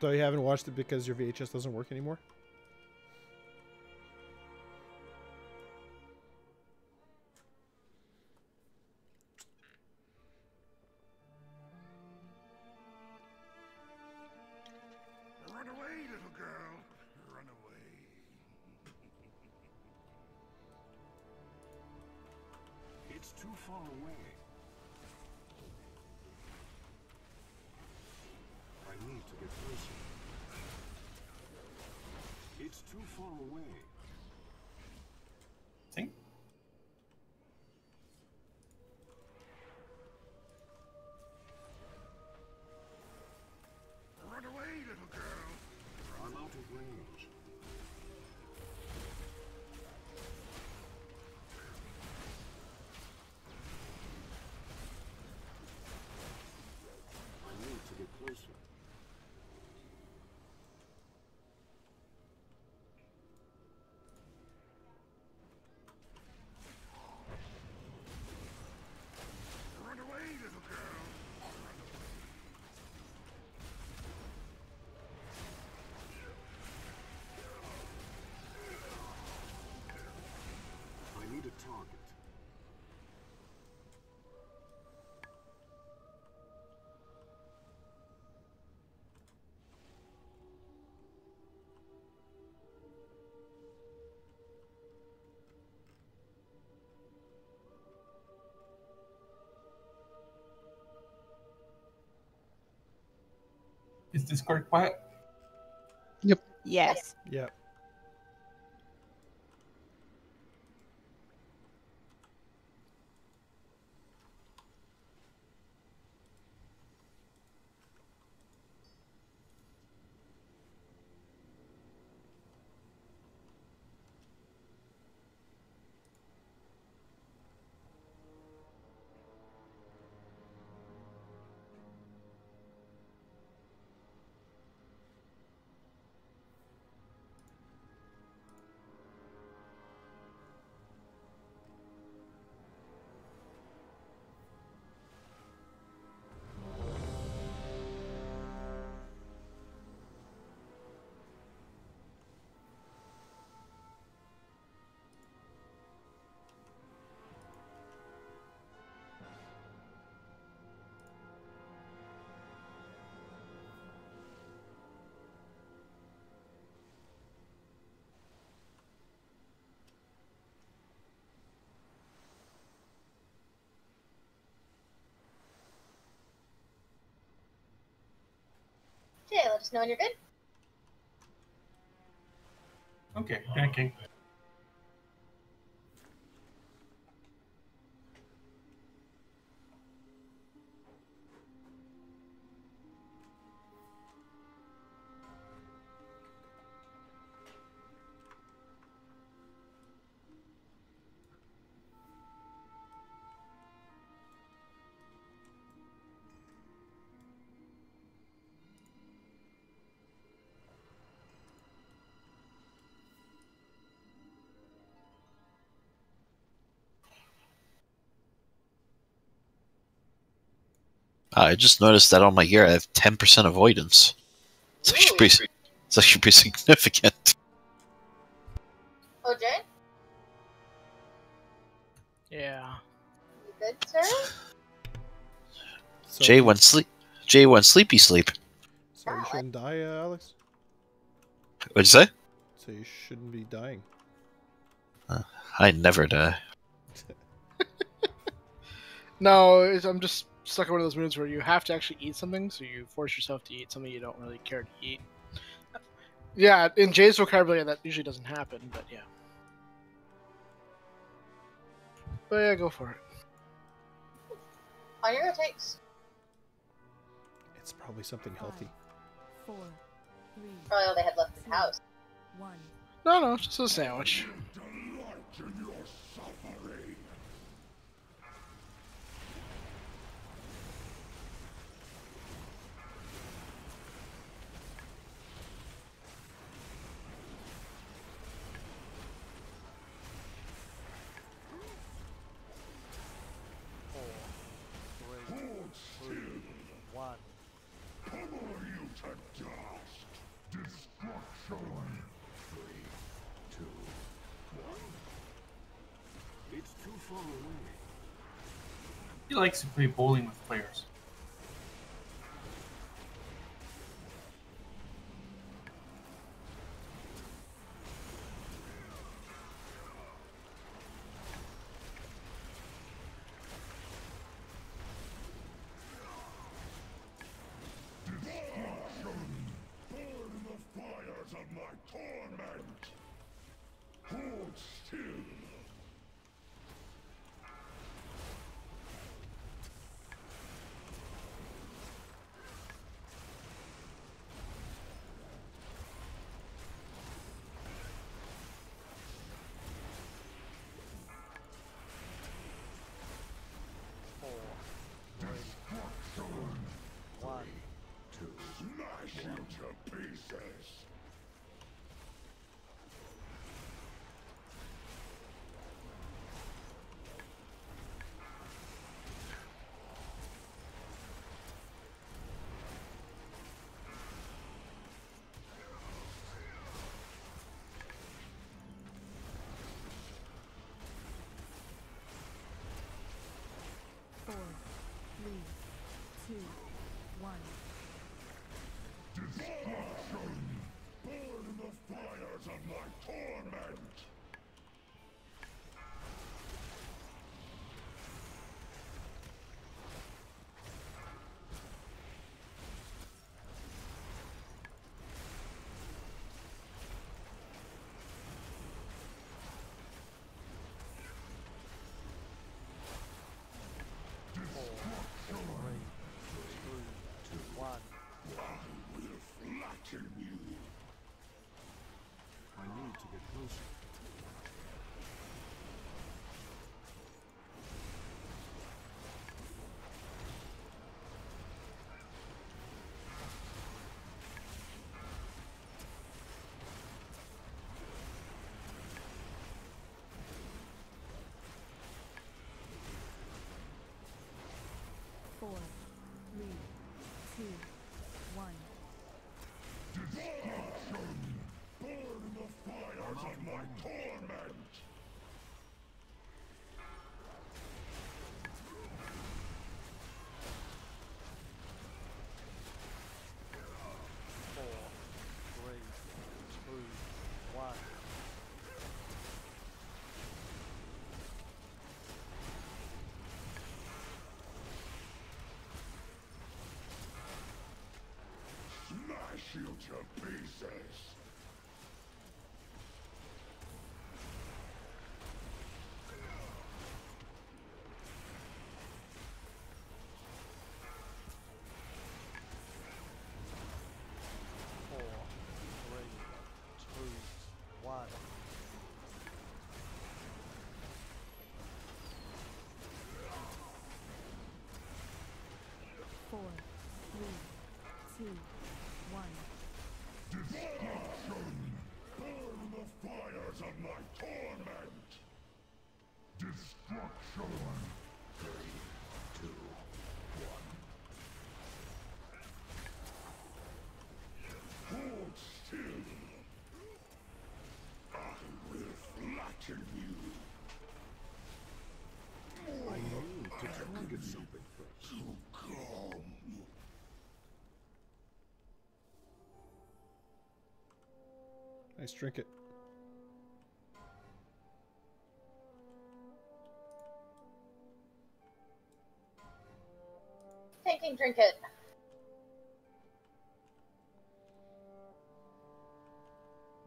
S2: So you haven't watched it because your VHS doesn't work anymore?
S3: Run away, little girl. Run away.
S4: It's too far away. I need to get closer. It's too far away.
S9: See?
S3: Run away, little girl.
S4: I'm out of range. I need to get closer.
S3: Run away, little girl.
S4: I need a target.
S9: Is Discord quiet?
S15: Yep.
S11: Yes.
S2: Yep.
S10: let us know when you're good.
S9: Okay, thanking.
S1: I just noticed that on my gear I have 10% avoidance. It's actually pretty significant.
S10: Oh, Jay?
S13: Yeah.
S10: You good, sir?
S2: So
S1: Jay went sleepy sleep.
S2: So you shouldn't die, Alex?
S1: What'd you say?
S2: So you shouldn't be dying.
S1: I never die.
S13: No, I'm just stuck in one of those moods where you have to actually eat something, so you force yourself to eat something you don't really care to eat. Yeah, in Jay's vocabulary, that usually doesn't happen, but yeah. But yeah, go for it.
S10: On your takes.
S2: It's probably something healthy.
S12: 4, 3,
S10: Probably all they had left in the house.
S12: 1.
S13: No, just a sandwich.
S4: It's too far away.
S9: He likes to play bowling with players.
S12: Four, three, two, one.
S4: I need to get closer.
S12: Four, three, two, one. Four, three, two, one.
S4: Destruction! Burn the fires of my torment! Destruction! 3, 2, 1. Hold still! I will flatten you! I need to target something first. To come.
S2: Nice trinket.
S10: Taking trinket.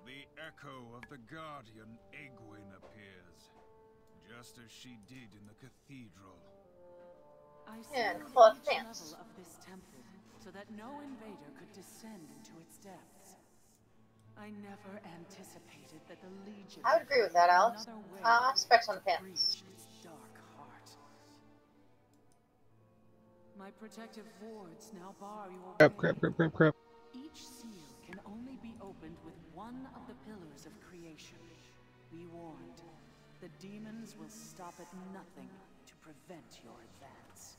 S3: The echo of the guardian Egwin appears, just as she did in the cathedral.
S12: I
S10: And
S12: sealed
S10: cloth
S12: each
S10: pants.
S12: level of this temple so that no invader could descend into its depths. I never anticipated that the Legion
S10: I would agree with that, Alex.
S12: would find another way
S10: Specs on the
S12: to
S10: pants.
S12: breach its dark heart. My protective wards now bar your way.
S15: Crap.
S12: Each seal can only be opened with one of the pillars of creation. Be warned, the demons will stop at nothing to prevent your advance.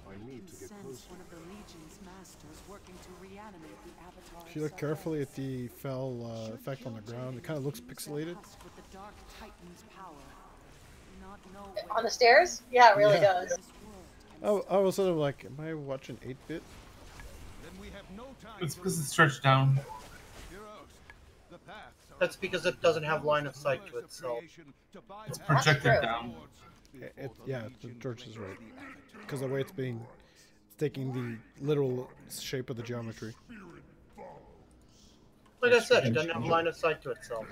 S4: I need to get
S12: Sense
S4: closer.
S12: one of the Legion's masters working to reanimate the Avatar.
S2: If you look carefully at the fell effect on the ground, it kind of looks pixelated.
S12: With the Dark Titan's power, do not know
S10: On the stairs? Yeah, it really
S2: Yeah.
S10: does.
S2: I was sort of like, am I watching 8-bit?
S9: It's because it's stretched down.
S14: That's because it doesn't have line of sight to itself.
S9: It's projected down.
S2: Yeah, George is right. Because the way it's taking the literal shape of the geometry.
S14: Like I said, it doesn't have line of sight to itself.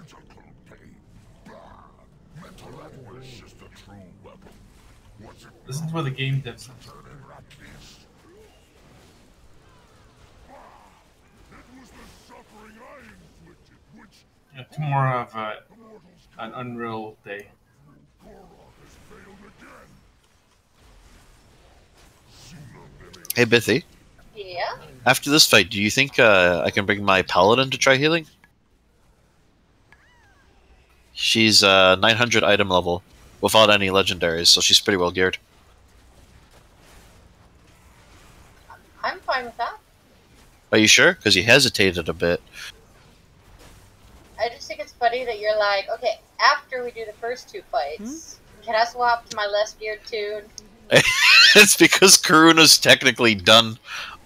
S9: This is where the game devs. Yeah, tomorrow I have an Unreal Day.
S1: Hey, Bithy.
S10: Yeah?
S1: After this fight, do you think I can bring my paladin to try healing? She's 900 item level, without any legendaries, so she's pretty well geared.
S10: I'm fine with that.
S1: Are you sure? Because you hesitated a bit.
S10: I just think it's funny that you're like, okay, after we do the first two fights, can I swap to my less geared tune?
S1: It's because Karuna's technically done.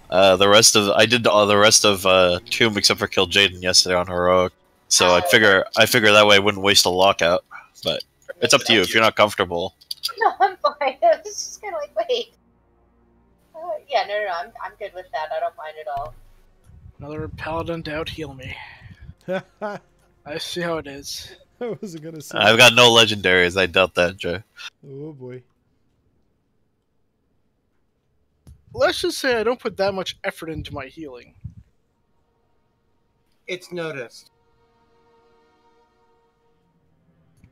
S1: The rest of I did all the rest of Tomb except for kill Jaden yesterday on heroic. So I figure that way I wouldn't waste a lockout. But it's up to you if you're not comfortable.
S10: No, I'm fine. I was just kind of like, wait. Yeah, no, I'm good with that. I don't mind at all.
S13: Another paladin to out heal me. I see how it is.
S2: I wasn't gonna say.
S1: I've got no legendaries. I doubt that, Joe.
S2: Oh boy.
S13: Let's just say I don't put that much effort into my healing.
S14: It's noticed.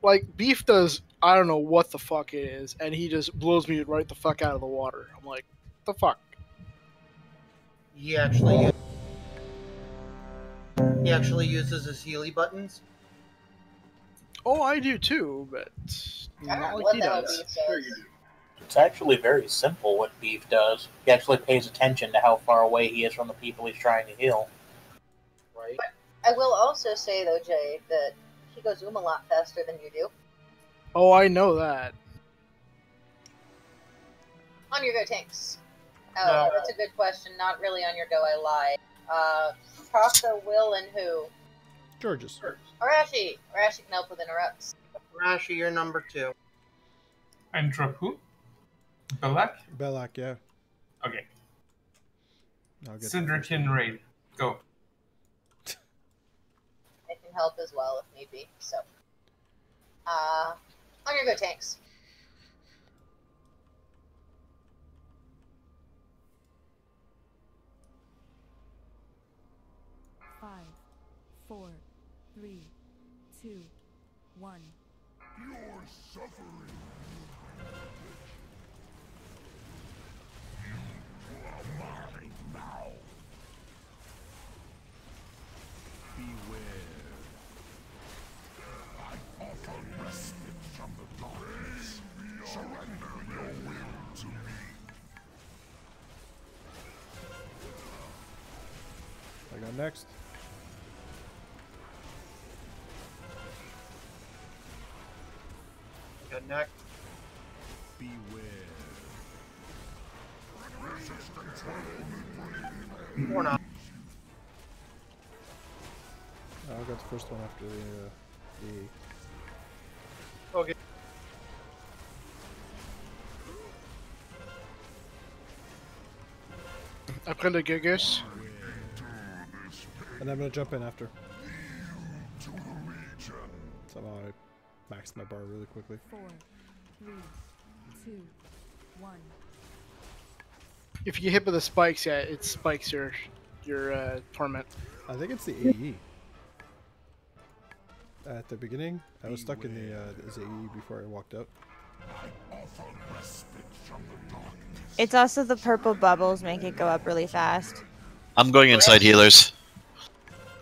S13: Like, Beef does, I don't know what the fuck it is, and he just blows me right the fuck out of the water. I'm like, what the fuck?
S14: He actually uses his Healy buttons.
S13: Oh, I do too, but not like he does.
S16: It's actually very simple what Beef does. He actually pays attention to how far away he is from the people he's trying to heal.
S14: Right.
S10: I will also say, though, Jay, that he goes a lot faster than you do.
S13: Oh, I know that.
S10: On your go, Tanks. Oh,
S14: No.
S10: that's a good question. Not really on your go, I lied. Proctor, Will, and who?
S2: George's.
S10: Arashi. Arashi can help with interrupts.
S14: Rashi, you're number 2.
S9: And drop who? Belak?
S2: Belak, yeah.
S9: Okay.
S2: I'll get
S9: Cinderkin raid. Go.
S10: I can help as well if need be. So, I'm gonna go tanks.
S6: Five, 4, 3, 2, 1.
S4: You're suffering. You are mine now. Beware. I offer respite from the darkness. Surrender your will to me.
S2: I got next.
S14: Got neck.
S4: Beware.
S14: Or not.
S2: I got the first one after the
S14: Okay. I'm gonna Gigas.
S2: and I'm gonna jump in after. Somehow I maxed my bar really quickly.
S6: 4, 3, 2, 1.
S13: If you get hit with the spikes, yeah, it spikes your torment.
S2: I think it's the AE. At the beginning, I was stuck in the as AE before I walked out.
S11: It's also the purple bubbles make it go up really fast.
S1: I'm going inside healers.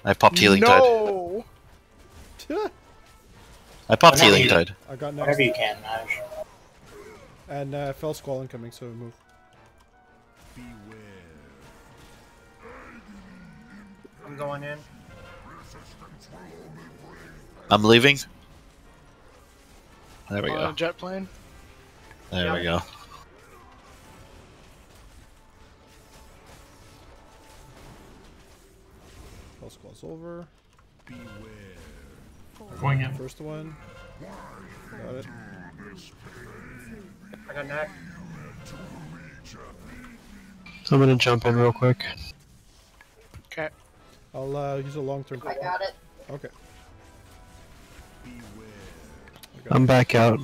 S1: I popped healing tide.
S13: No.
S1: I popped healing tide.
S2: I got next.
S16: Whatever you can, Naj.
S2: And fell squall incoming, so move.
S14: I'm going in.
S1: I'm leaving. There we
S13: On
S1: go.
S13: a jet plane.
S1: There we go.
S2: Fell squall's over.
S9: Going in.
S2: First one. Got it.
S14: I got neck.
S17: I'm gonna jump in real quick.
S13: Okay.
S2: I'll use a long-term.
S10: I got it.
S2: Okay.
S17: I'm back out.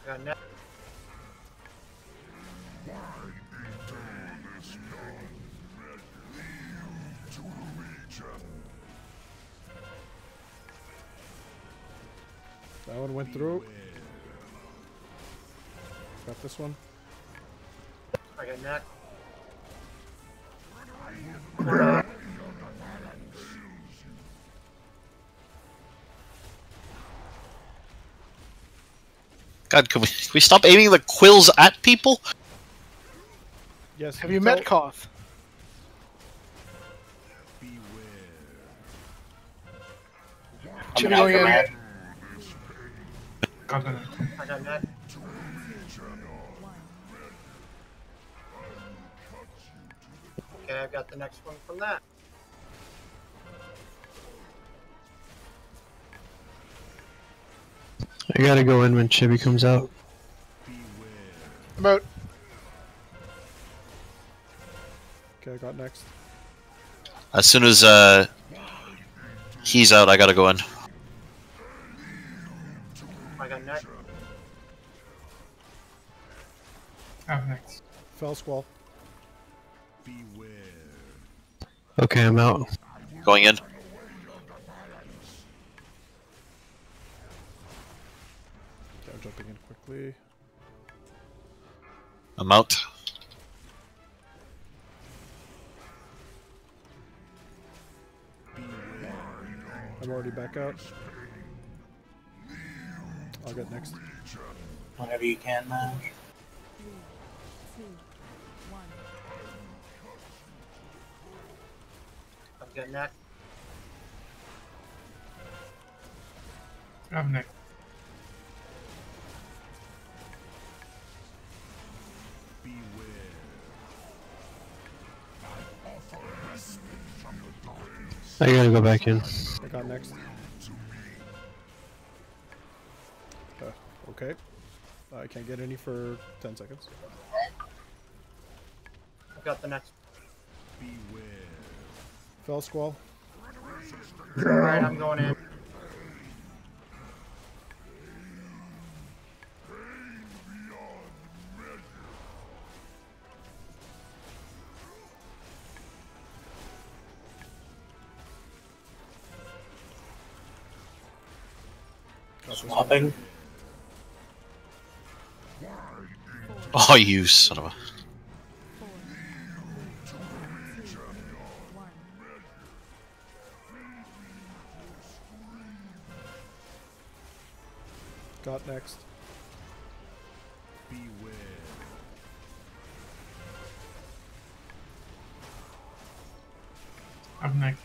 S14: I got neck.
S2: That one went through. Got this one.
S14: I got neck.
S1: God, can we stop aiming the quills at people?
S2: Yes.
S13: Have you met Koth? Chippy going in.
S14: I got neck. Okay, I've got the next one from that.
S17: I gotta go in when Chibi comes out.
S13: I'm out.
S2: Okay, I got next.
S1: As soon as he's out, I gotta go in.
S14: I got neck.
S9: I'm next.
S2: Fell squall.
S17: Okay, I'm out.
S1: Going in.
S2: Okay, I'm jumping in quickly.
S1: I'm out.
S2: I'm already back out. I'll get next.
S16: Whenever you can, Naj.
S6: 3, 2, 1.
S14: I've got neck.
S9: I'm next.
S17: I gotta go back in.
S2: I got next. Okay. I can't get any for 10 seconds.
S14: I've got the next.
S2: Fell Squall.
S14: Alright, I'm going in.
S16: Swapping.
S1: Oh, you son of a.
S2: Got next.
S9: I'm next.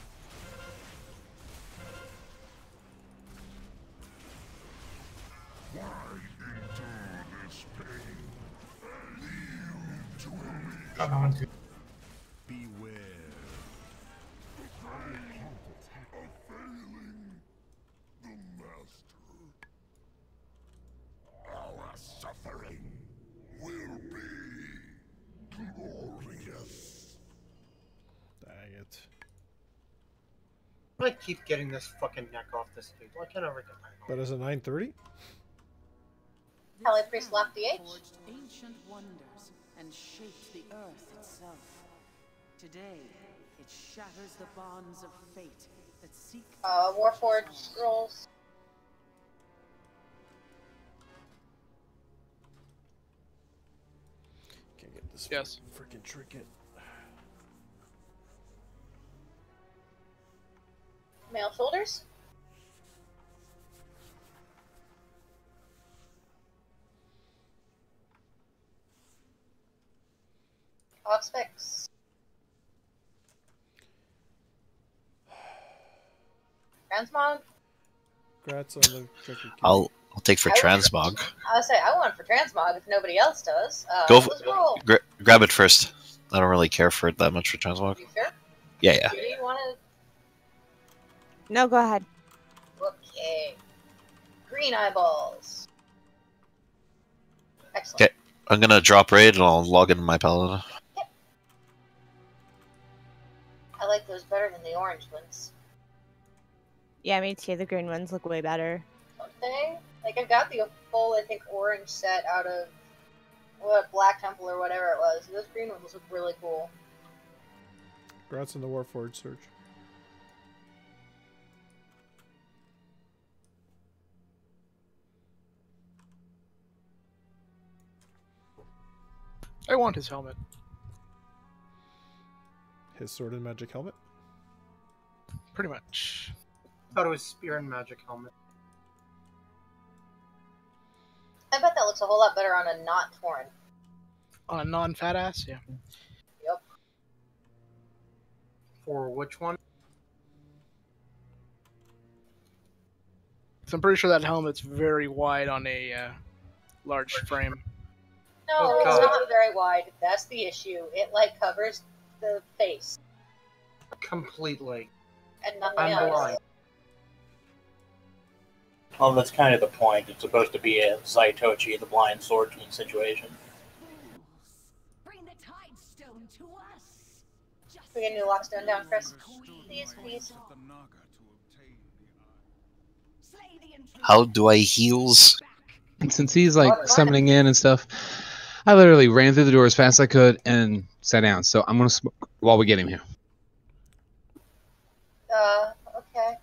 S9: Got that one too.
S4: Our suffering will be glorious.
S2: Dang it.
S14: I keep getting this fucking neck off this dude. Why can't I ever get my
S2: But is it 9:30?
S10: Heli Priest locked the H.
S12: Forged ancient wonders and shaped the earth itself. Today, it shatters the bonds of fate that seek.
S10: Warforged scrolls.
S2: Can't get this
S13: Yes.
S2: freaking trinket.
S10: Male shoulders. Auspex. Transmog.
S2: Congrats on the trinket.
S1: I'll take for
S10: I would-
S1: transmog.
S10: I would say I want for transmog if nobody else does.
S1: Go
S10: Let's roll.
S1: grab it first. I don't really care for it that much for transmog.
S10: You sure?
S1: Yeah, yeah.
S10: Do you want
S11: No, go ahead.
S10: to? Okay. Green eyeballs. Excellent.
S1: Okay, I'm gonna drop raid and I'll log into my paladin.
S10: I like those better than the orange ones.
S11: Yeah, me too. The green ones look way better.
S10: Don't they? Like, I got the full, I think, orange set out of what, Black Temple or whatever it was. Those green ones look really cool.
S2: Congrats on the Warforged search.
S13: I want his helmet.
S2: His sword and magic helmet.
S13: Pretty much.
S14: thought it was spear and magic helmet.
S10: I bet that looks a whole lot better on a not torn.
S13: On a non-fat ass, yeah.
S10: Yep.
S14: For which one?
S13: So I'm pretty sure that helmet's very wide on a large frame.
S10: No,
S14: Oh,
S10: it's
S14: God.
S10: not very wide. That's the issue. It like covers the face
S14: Completely.
S10: and nothing
S14: I'm
S10: else.
S14: blind.
S16: Well, that's kind of the point. It's supposed to be a Zaitochi, the blind swordsman situation.
S6: Bring the tide stone to us.
S10: We get a new lockstone down, Chris. Please, please.
S6: Slay the intruder.
S1: How do I heals?
S15: And since he's like summoning in and stuff, I literally ran through the door as fast as I could and sat down. So I'm gonna smoke while we get him here.
S10: Okay.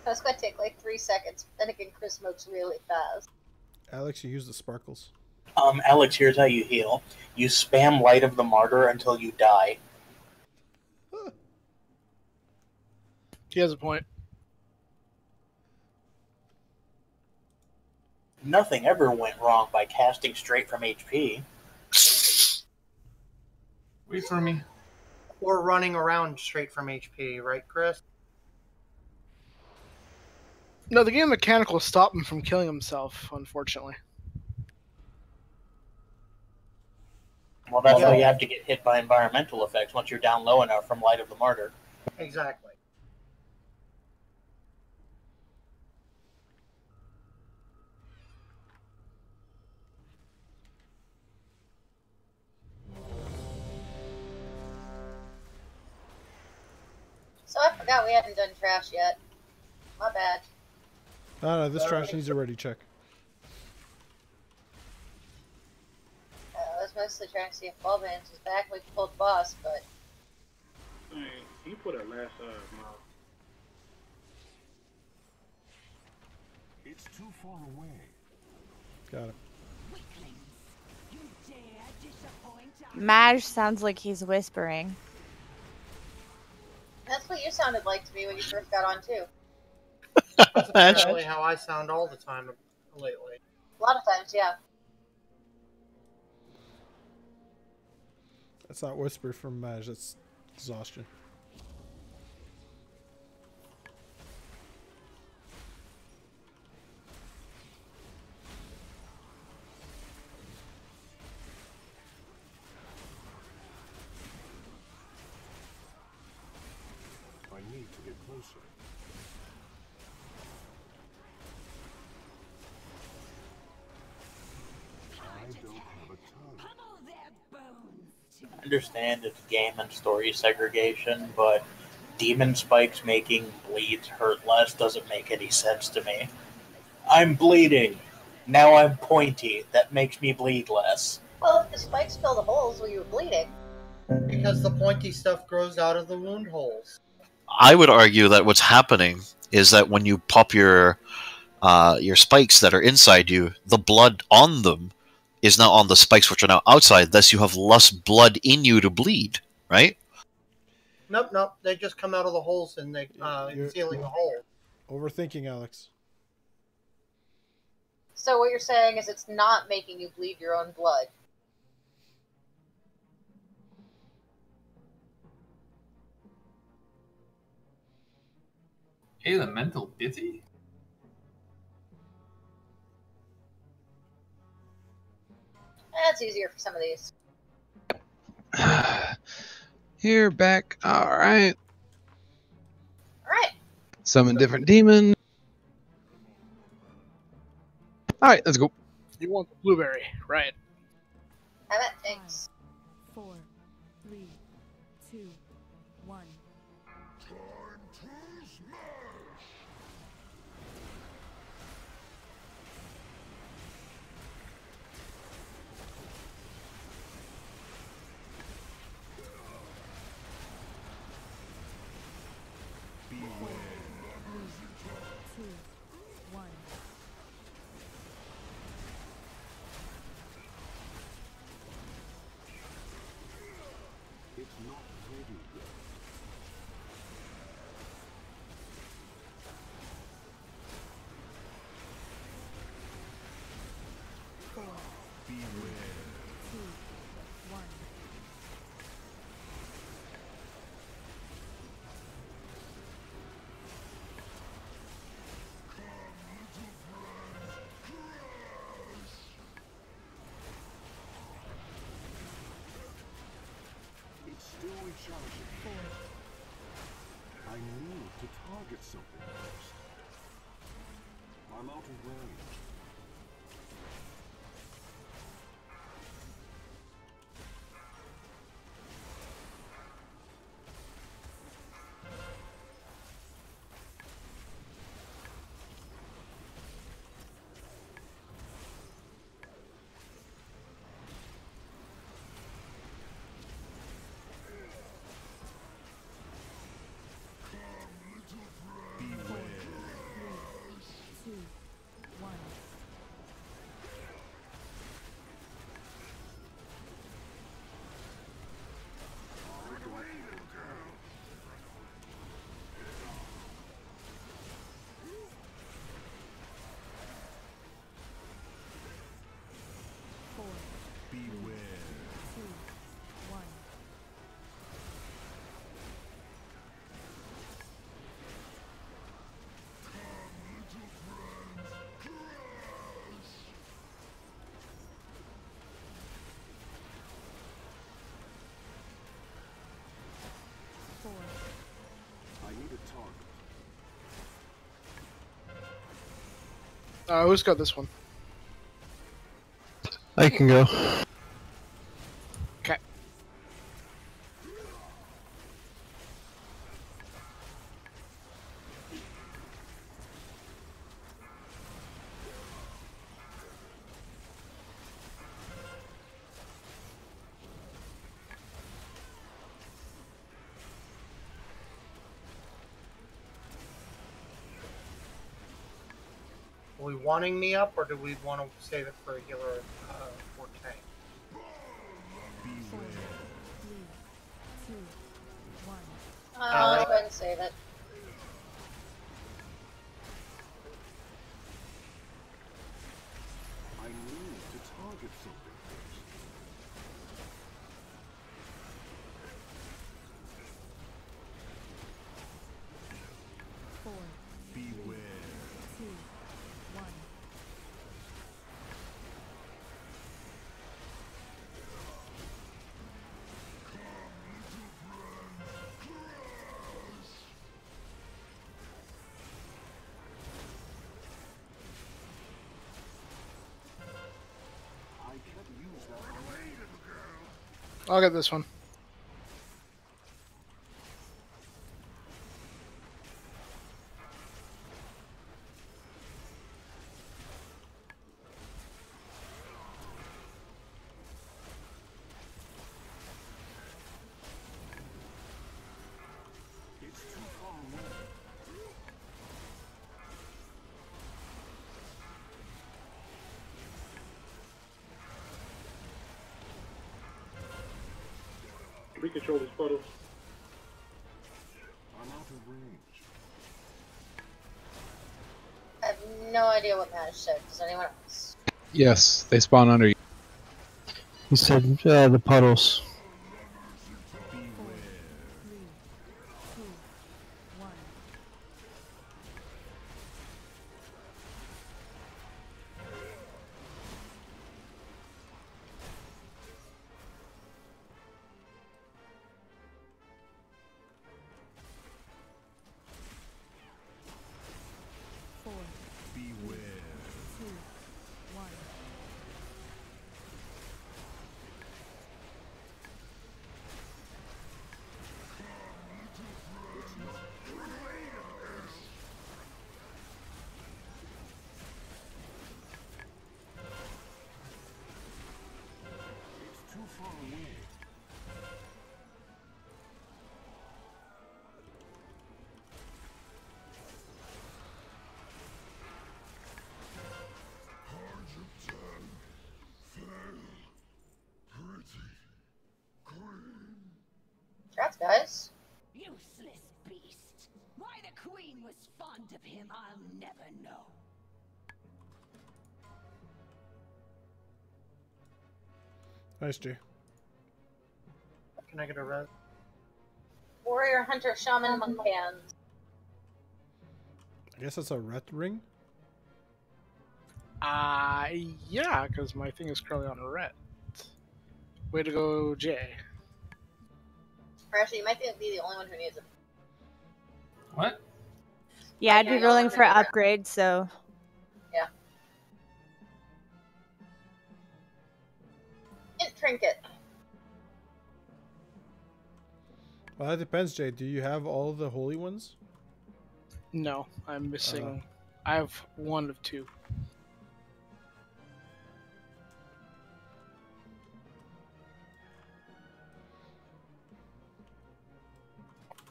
S10: That's gonna take like 3 seconds. Then again, Chris smokes really fast.
S2: Alex, you use the sparkles.
S16: Alex, here's how you heal. You spam Light of the Martyr until you die.
S13: He has a point.
S16: Nothing ever went wrong by casting straight from HP.
S9: Wait for me.
S14: Or running around straight from HP, right, Chris?
S13: No, the game mechanical stopped him from killing himself, unfortunately.
S16: Well, that's
S14: Yeah.
S16: how you have to get hit by environmental effects once you're down low enough from Light of the Martyr.
S14: Exactly.
S10: Forgot we hadn't done trash yet. My bad.
S2: No, this trash needs a ready check.
S10: I was mostly trying to see if Ballman's was back. We pulled the boss, but
S18: Dang, he put it last mile.
S4: It's too far away.
S2: Got it.
S11: Maj sounds like he's whispering.
S10: that's what you sounded like to me when you first got on too.
S14: That's apparently how I sound all the time lately.
S10: A lot of times, yeah.
S2: That's not whisper from Maj, that's exhaustion.
S4: I need to get closer. I don't have a tongue.
S16: I understand it's game and story segregation, but demon spikes making bleeds hurt less doesn't make any sense to me. I'm bleeding. Now I'm pointy. That makes me bleed less.
S10: Well, if the spikes fill the holes where you were bleeding.
S14: Because the pointy stuff grows out of the wound holes.
S1: I would argue that what's happening is that when you pop your spikes that are inside you, the blood on them is now on the spikes which are now outside, thus you have less blood in you to bleed, right?
S14: Nope, nope. They just come out of the holes and they sealing the hole.
S2: Overthinking, Alex.
S10: So what you're saying is it's not making you bleed your own blood.
S9: Elemental Ditty?
S10: That's easier for some of these.
S15: Here, back. Alright.
S10: Alright.
S15: Summon different demon. Alright, let's go.
S13: You want the blueberry, right?
S10: Have it, thanks.
S19: 4, 3, 2, 1.
S4: It's not ready yet. Beware.
S19: 2, 1.
S4: It's still recharging. I need to target something first. I'm out of range. Beware.
S19: 2, 1.
S4: I need a target.
S13: Who's got this one?
S17: I can go.
S13: Okay.
S14: Are we wanting me up, or do we want to save it for a healer or tank?
S19: 4, 3, 2, 1.
S10: Let's go ahead and save it.
S4: I need to target something first.
S19: 4,
S4: Beware.
S19: 2, 1.
S4: I can't use that.
S13: I'll get this one.
S4: It's too far away.
S18: We control this puddle.
S4: I'm out of range.
S10: I have no idea what Madge said. Does anyone else?
S15: Yes, they spawn under you.
S17: He said the puddles.
S19: 4, 3, 2, 1. Four,
S4: Beware.
S19: 2, 1.
S4: It's too far away.
S10: Congrats, guys.
S12: Useless beast. Why the queen was fond of him, I'll never know.
S2: Nice, Jay.
S14: Can I get a res?
S10: Warrior, hunter, shaman, monk hands.
S2: I guess that's a ret ring.
S13: Yeah, because my thing is currently on a ret. Way to go, Jay.
S10: Or actually, you might be the only one who needs it.
S9: What?
S11: Yeah, I'd be rolling for upgrade, so.
S10: Yeah. Int trinket.
S2: Well, that depends, Jay. Do you have all the holy ones?
S13: No, I'm missing. I have one of two.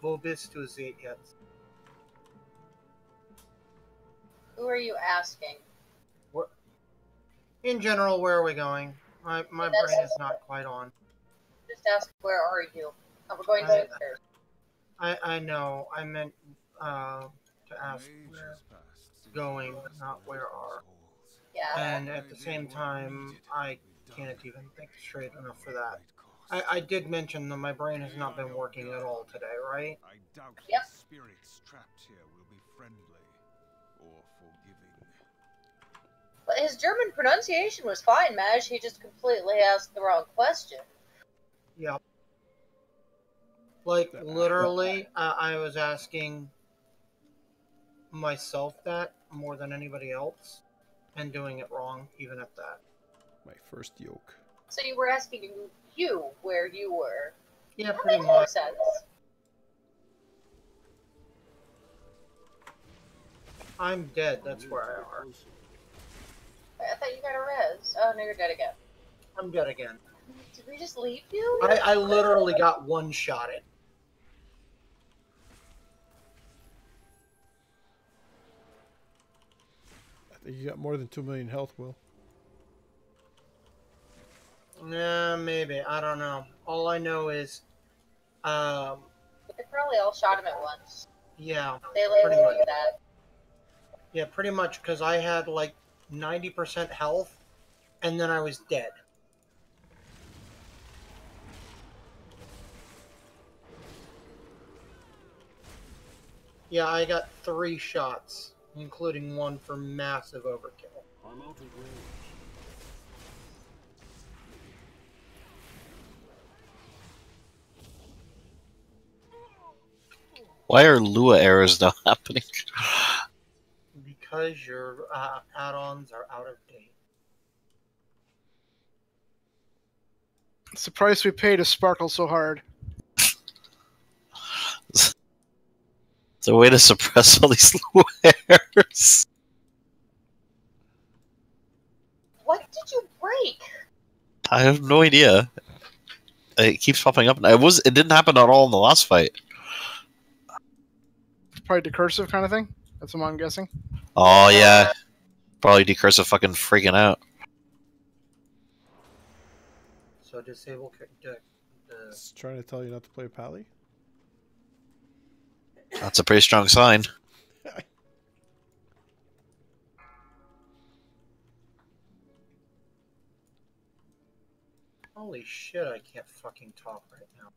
S14: Vobis to Z yet.
S10: Who are you asking?
S14: In general, where are we going? My brain is not quite on.
S10: Just ask, where are you? Oh, we're going downstairs.
S14: I know. I meant to ask where going, not where are.
S10: Yeah.
S14: And at the same time, I can't even think straight enough for that. I did mention that my brain has not been working at all today, right?
S3: I doubt
S10: Yep.
S3: the spirits trapped here will be friendly or forgiving.
S10: But his German pronunciation was fine, Madge. He just completely asked the wrong question.
S14: Yep. Like, literally, I was asking myself that more than anybody else, and doing it wrong, even at that.
S2: My first yoke.
S10: So you were asking you where you were.
S14: Yeah,
S10: That
S14: pretty
S10: makes more
S14: much.
S10: sense.
S14: I'm dead, that's where I are.
S10: Wait, I thought you got a res. Oh, no, you're dead again.
S14: I'm dead again.
S10: Did we just leave you?
S14: I literally got one shot at.
S2: I You got more than 2 million health, Will.
S14: Nah, maybe. I don't know. All I know is,
S10: They probably all shot him at once.
S14: yeah,
S10: They
S14: pretty
S10: labeled
S14: much.
S10: you that.
S14: Yeah, pretty much, because I had like 90% health, and then I was dead. Yeah, I got 3 shots, including one for massive overkill.
S4: I'm out of range.
S1: Why are Lua errors not happening?
S14: Because your add-ons are out of date.
S13: It's the price we pay to sparkle so hard.
S1: It's a way to suppress all these Lua errors.
S10: What did you break?
S1: I have no idea. It keeps popping up. It didn't happen at all in the last fight.
S13: Probably decursive kind of thing. That's what I'm guessing.
S1: Oh yeah, probably decursive fucking freaking out.
S14: So disable the
S2: It's trying to tell you not to play Pally.
S1: That's a pretty strong sign.
S14: Holy shit, I can't fucking talk right now.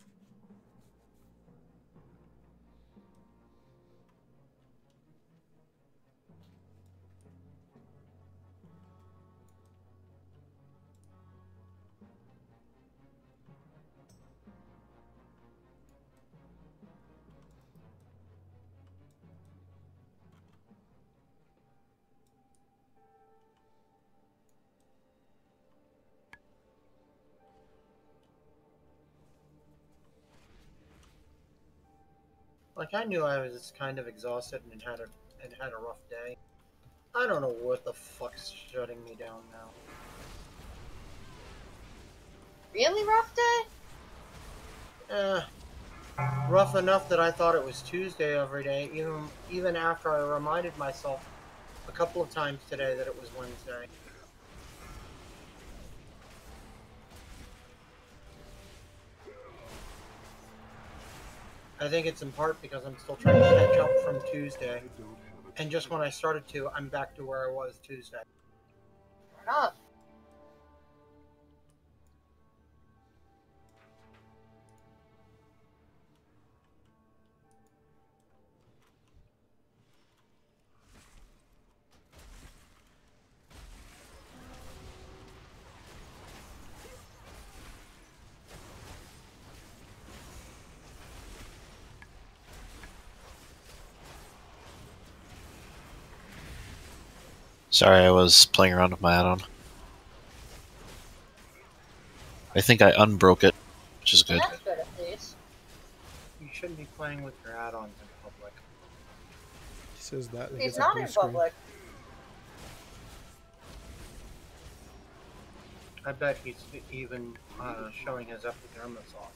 S14: Like, I knew I was kind of exhausted and had a rough day. I don't know what the fuck's shutting me down now.
S10: Really rough day?
S14: Rough enough that I thought it was Tuesday every day, even after I reminded myself a couple of times today that it was Wednesday. I think it's in part because I'm still trying to catch up from Tuesday. And just when I started to, I'm back to where I was Tuesday.
S10: Enough.
S1: Sorry, I was playing around with my add-on. I think I unbroke it, which is good.
S10: That's good at least.
S14: You shouldn't be playing with your add-ons in public.
S2: He says that. And he
S10: He's
S2: gets a
S10: not
S2: blue
S10: in
S2: screen.
S10: public.
S14: I bet he's even showing his epidermis off.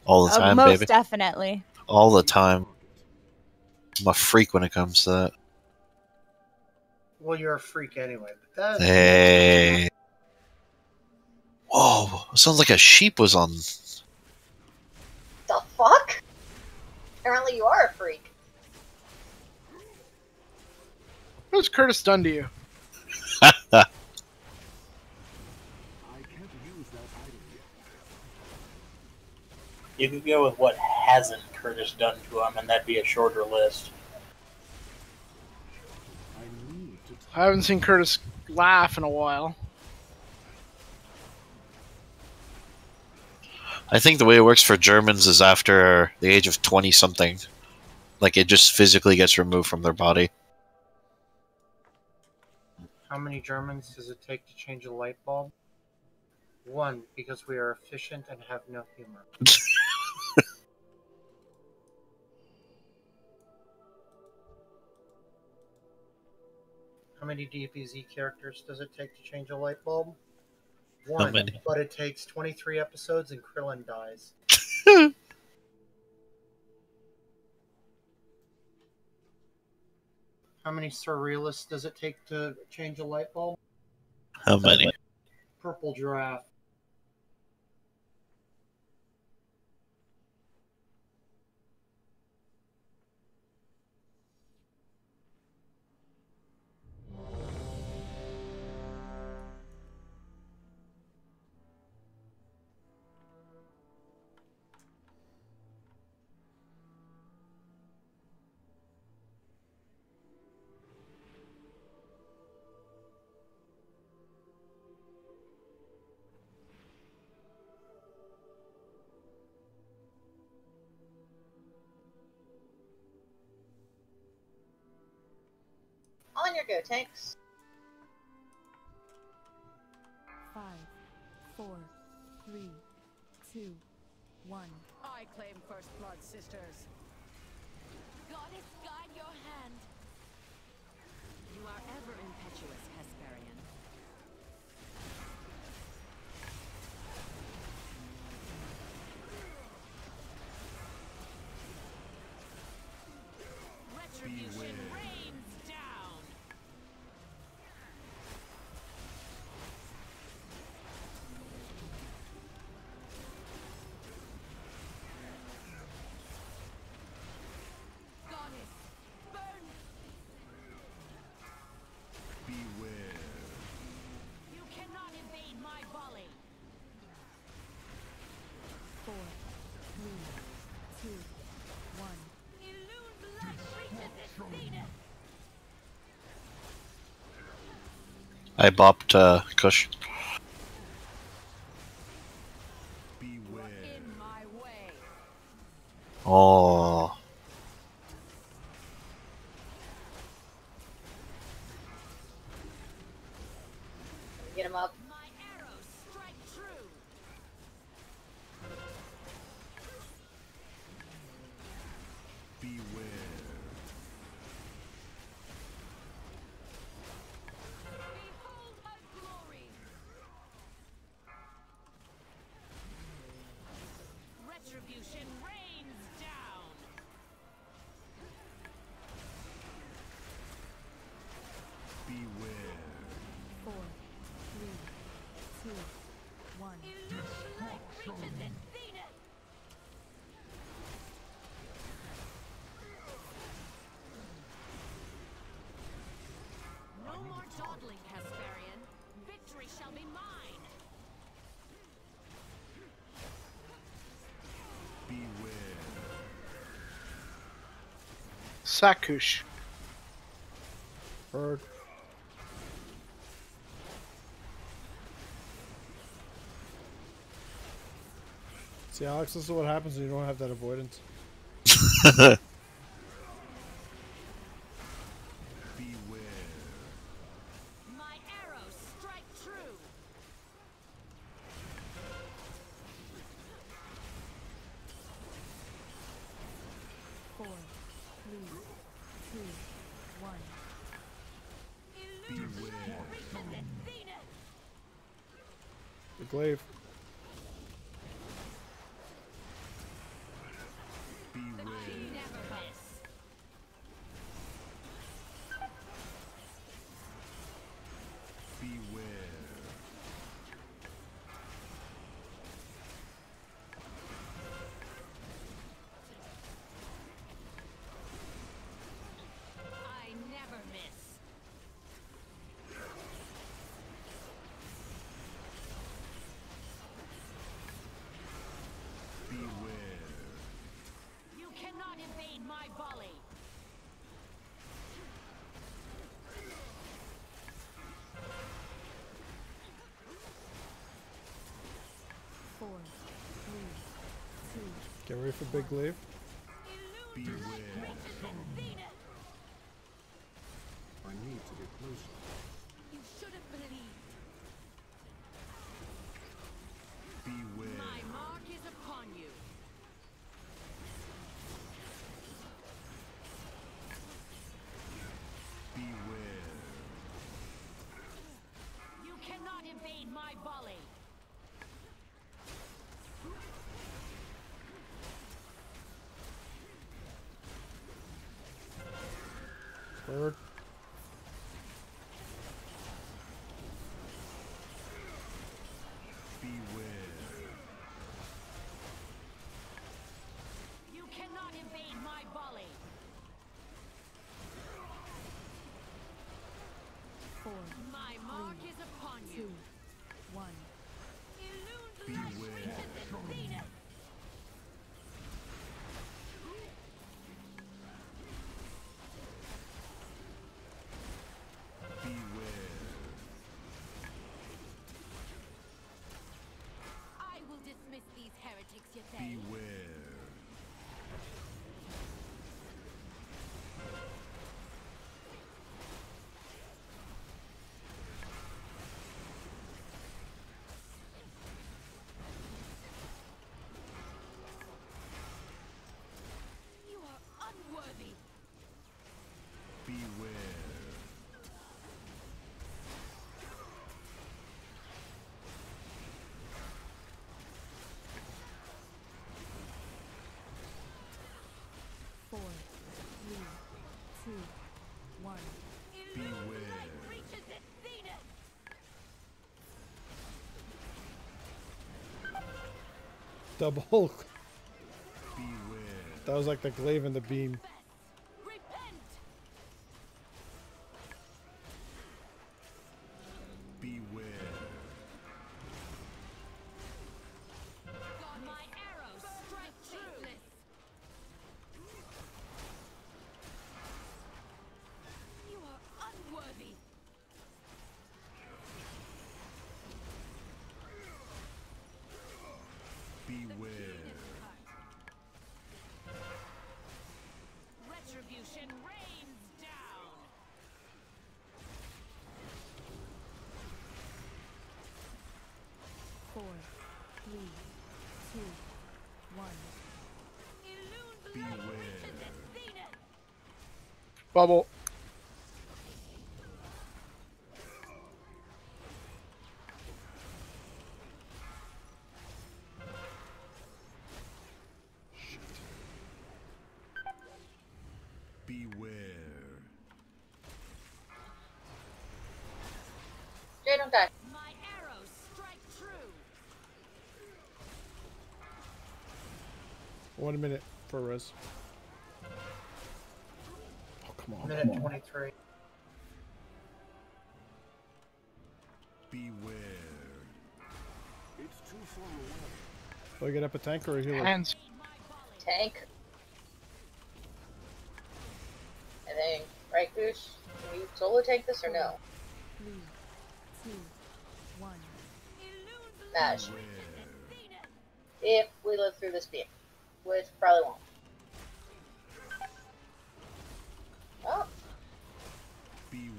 S1: All the time,
S11: Most
S1: baby.
S11: definitely.
S1: All the time. I'm a freak when it comes to that.
S14: Well, you're a freak anyway, but that...
S1: Hey. Whoa, it sounds like a sheep was on.
S10: The fuck? Apparently you are a freak.
S13: What's Curtis done to you?
S16: You could go with what hasn't Curtis done to him, and that'd be a shorter list.
S13: I haven't seen Curtis laugh in a while.
S1: I think the way it works for Germans is after the age of 20-something. Like, it just physically gets removed from their body.
S14: How many Germans does it take to change a light bulb? 1, because we are efficient and have no humor. How many DBZ characters does it take to change a light bulb? 1,
S1: many?
S14: but it takes 23 episodes and Krillin dies. How many surrealists does it take to change a light bulb?
S1: How many?
S14: Purple giraffe.
S10: On your go, tanks.
S19: 5, 4, 3, 2, 1.
S12: I claim first blood, sisters.
S6: Goddess, guide your hand.
S12: You are ever impetuous, Hesperian.
S6: Retribution rains down. Goddess, burn.
S4: Beware.
S6: You cannot evade my volley.
S19: 4, 3, 2, 1.
S6: Illume blood reaches its zenith.
S1: I bopped Kush.
S4: Beware.
S12: In my way.
S1: Oh.
S10: Get him up.
S6: My arrows strike true.
S4: Beware.
S6: Behold her glory. Retribution rains down.
S4: Beware.
S19: 4, 3, 2, 1.
S6: Illume light reaches its zenith. No more dawdling, Hesperian. Victory shall be mine.
S4: Beware.
S13: Sakush.
S2: Bird. See, Alex, this is what happens when you don't have that avoidance.
S4: Beware.
S6: My arrows strike true.
S19: Four, 3, 2, 1.
S6: Illume
S4: Beware.
S6: light reaches its zenith.
S2: The glaive.
S4: Beware.
S6: Never miss.
S4: Beware.
S6: I never miss.
S4: Beware.
S6: You cannot evade my volley.
S19: Four, 3, 2.
S2: Get ready for big glaive.
S6: Illume light reaches its zenith.
S3: I need to get closer.
S6: You should have believed.
S4: Beware.
S6: My mark is upon you.
S4: Beware.
S6: You cannot evade my volley.
S2: Bird.
S19: My mark is upon you. 2, 1.
S6: I will dismiss these heretics, you say? You are unworthy.
S19: Four, three, two, one.
S6: Reaches its zenith.
S2: Double. That was like the glaive and the beam.
S6: Repent. My arrows strike faithless. You are unworthy. Retribution rains down.
S19: Four, three, two, one.
S13: Bubble.
S10: Jay, don't die.
S6: My arrows strike true.
S2: 1 minute for res. Oh, come on.
S14: Minute 23.
S4: It's too far away.
S2: Do I get up a tank or a healer?
S13: Hands.
S10: Tank. I think. Right, Goose? Can you solo tank this or no?
S19: 3, 2, 1.
S10: Mash. If we live through this beam. Which probably won't. Oh.
S2: You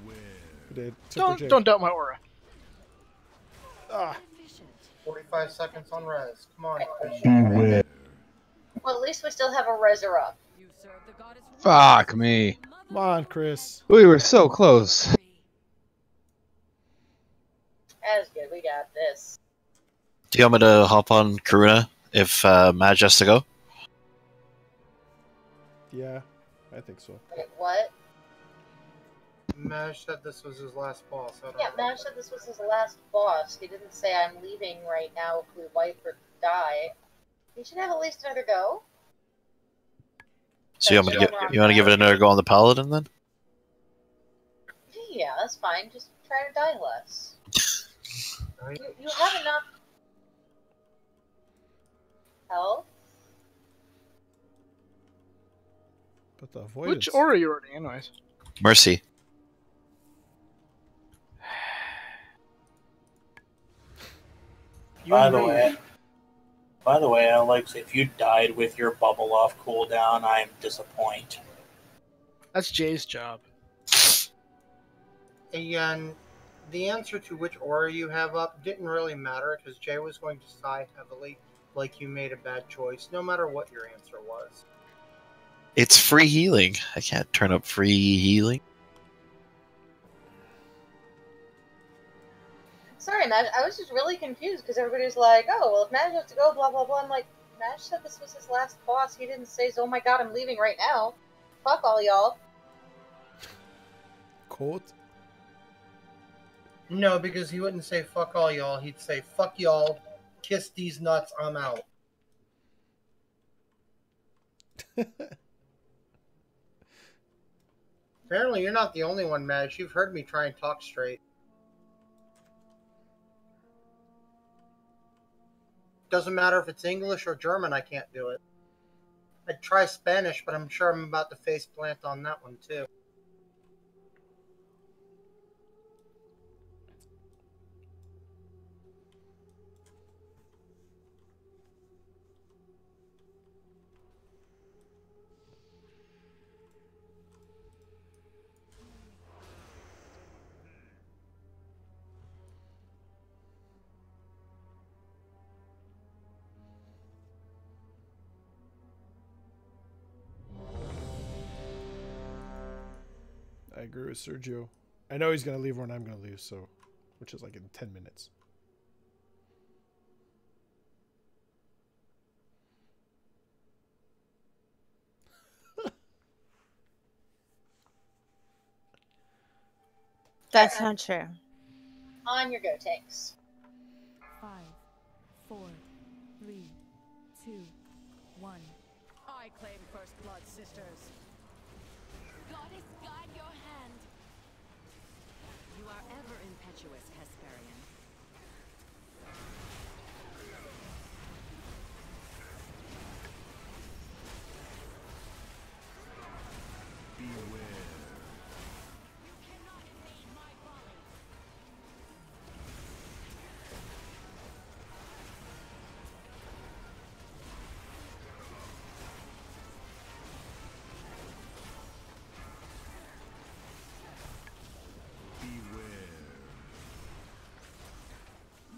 S2: did. Super J.
S13: Don't doubt my aura.
S2: Ah.
S14: 45 seconds on res. Come on.
S15: Beware.
S10: Well, at least we still have a reser up.
S15: Fuck me.
S2: Come on, Chris.
S15: We were so close.
S10: That's good. We got this.
S1: Do you want me to hop on Karuna if Madge has to go?
S2: Yeah, I think so.
S10: Wait, what?
S14: Mash said this was his last boss. I don't
S10: Yeah,
S14: know.
S10: Mash said this was his last boss. He didn't say I'm leaving right now if we wipe or die. He should have at least another go.
S1: So you want to give it another go on the Paladin then?
S10: Yeah, that's fine. Just try to die less. You have enough health.
S2: But the avoidance.
S13: Which aura are you running, anyways?
S1: Mercy.
S16: By the way, Alex, if you died with your bubble off cooldown, I am disappointed.
S13: That's Jay's job.
S14: And the answer to which aura you have up didn't really matter because Jay was going to sigh heavily like you made a bad choice, no matter what your answer was.
S1: It's free healing. I can't turn up free healing.
S10: Sorry, Mash. I was just really confused because everybody's like, oh, well, if Mash has to go, blah, blah, blah. I'm like, Mash said this was his last boss. He didn't say, oh my god, I'm leaving right now. Fuck all y'all.
S2: Quote?
S14: No, because he wouldn't say fuck all y'all. He'd say fuck y'all, kiss these nuts, I'm out. Apparently, you're not the only one, Mash. You've heard me try and talk straight. doesn't matter if it's English or German, I can't do it. I'd try Spanish, but I'm sure I'm about to face plant on that one too.
S2: I agree with Sergio. I know he's gonna leave when I'm gonna leave, so which is like in 10 minutes.
S11: That's not true.
S10: On your go, Tanks.
S19: 5, 4, 3, 2, 1.
S12: I claim first blood, sisters.
S19: Goddess, guide your hand. You are ever impetuous, Hesperian.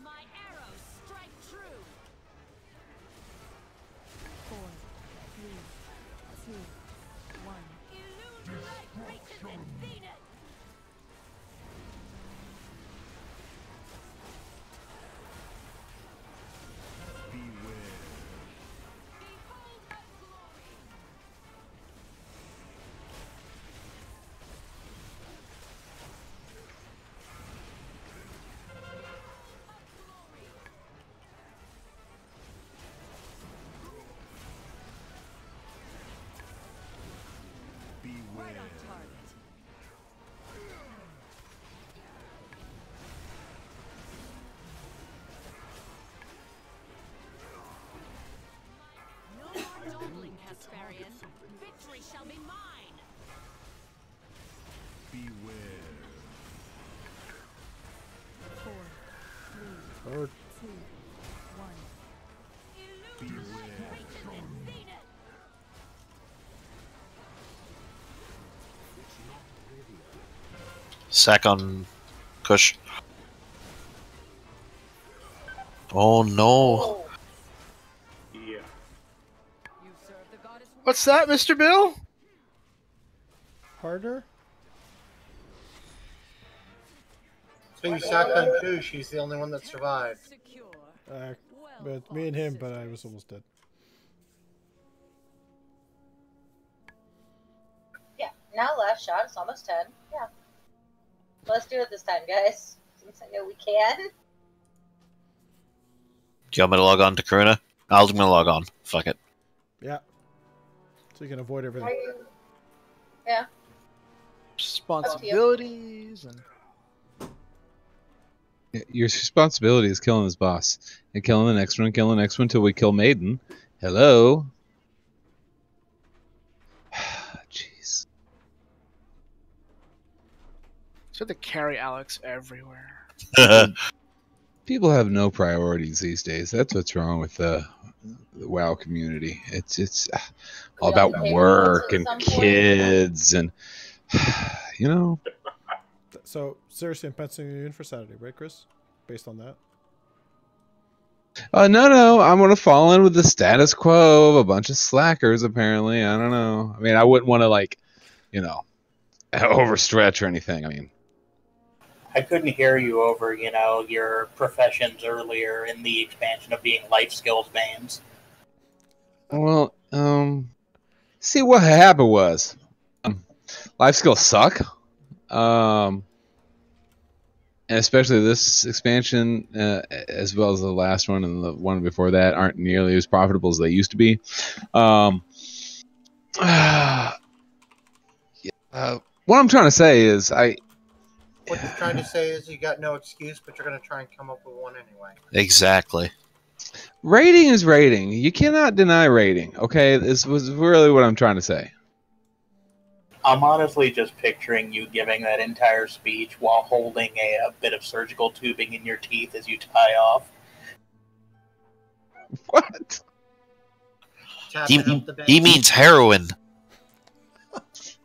S12: My arrows strike true.
S19: 4, 3, 2, 1.
S12: Illusion light reaches its zenith. Right on target. No more dawdling, Hesperian. Victory shall be mine.
S4: Beware.
S19: 4, 3,
S2: Or
S19: 2, 1.
S12: Illusion light reaches its zenith.
S1: Sack on Kush. Oh no.
S18: Yeah.
S12: You serve the goddess.
S13: What's that, Mr. Bill?
S2: harder.
S14: So you sacked on two. She's the only one that survived.
S2: But me and him, but I was almost dead.
S10: Yeah, now last shot. It's almost 10. Yeah. Let's do it this time, guys. Since I know we can.
S1: Do you want me to log on to Karuna? I'll do my log on. Fuck it.
S2: Yeah. So you can avoid
S10: Are
S2: everything.
S10: you? Yeah.
S13: Responsibilities and.
S15: Your responsibility is killing this boss and killing the next one, killing the next one until we kill Maiden. Hello. Jeez.
S13: So to carry Alex everywhere.
S15: People have no priorities these days. That's what's wrong with the WoW community. It's all about work and kids and you know.
S2: So seriously, I'm penciling you in for Saturday, right, Chris? Based on that.
S15: No. I'm gonna fall in with the status quo of a bunch of slackers. Apparently, I don't know. I mean, I wouldn't want to overstretch or anything. I mean,
S16: I couldn't hear you over, your professions earlier in the expansion of being life skills bands.
S15: well, see what happened was, life skills suck. And especially this expansion, as well as the last one and the one before that, aren't nearly as profitable as they used to be. What I'm trying to say is,
S14: What you're trying to say is you got no excuse, but you're going to try and come up with one anyway.
S1: Exactly.
S15: Rating is rating. You cannot deny rating. Okay, this was really what I'm trying to say.
S16: I'm honestly just picturing you giving that entire speech while holding a bit of surgical tubing in your teeth as you tie off.
S15: What?
S1: He means heroin.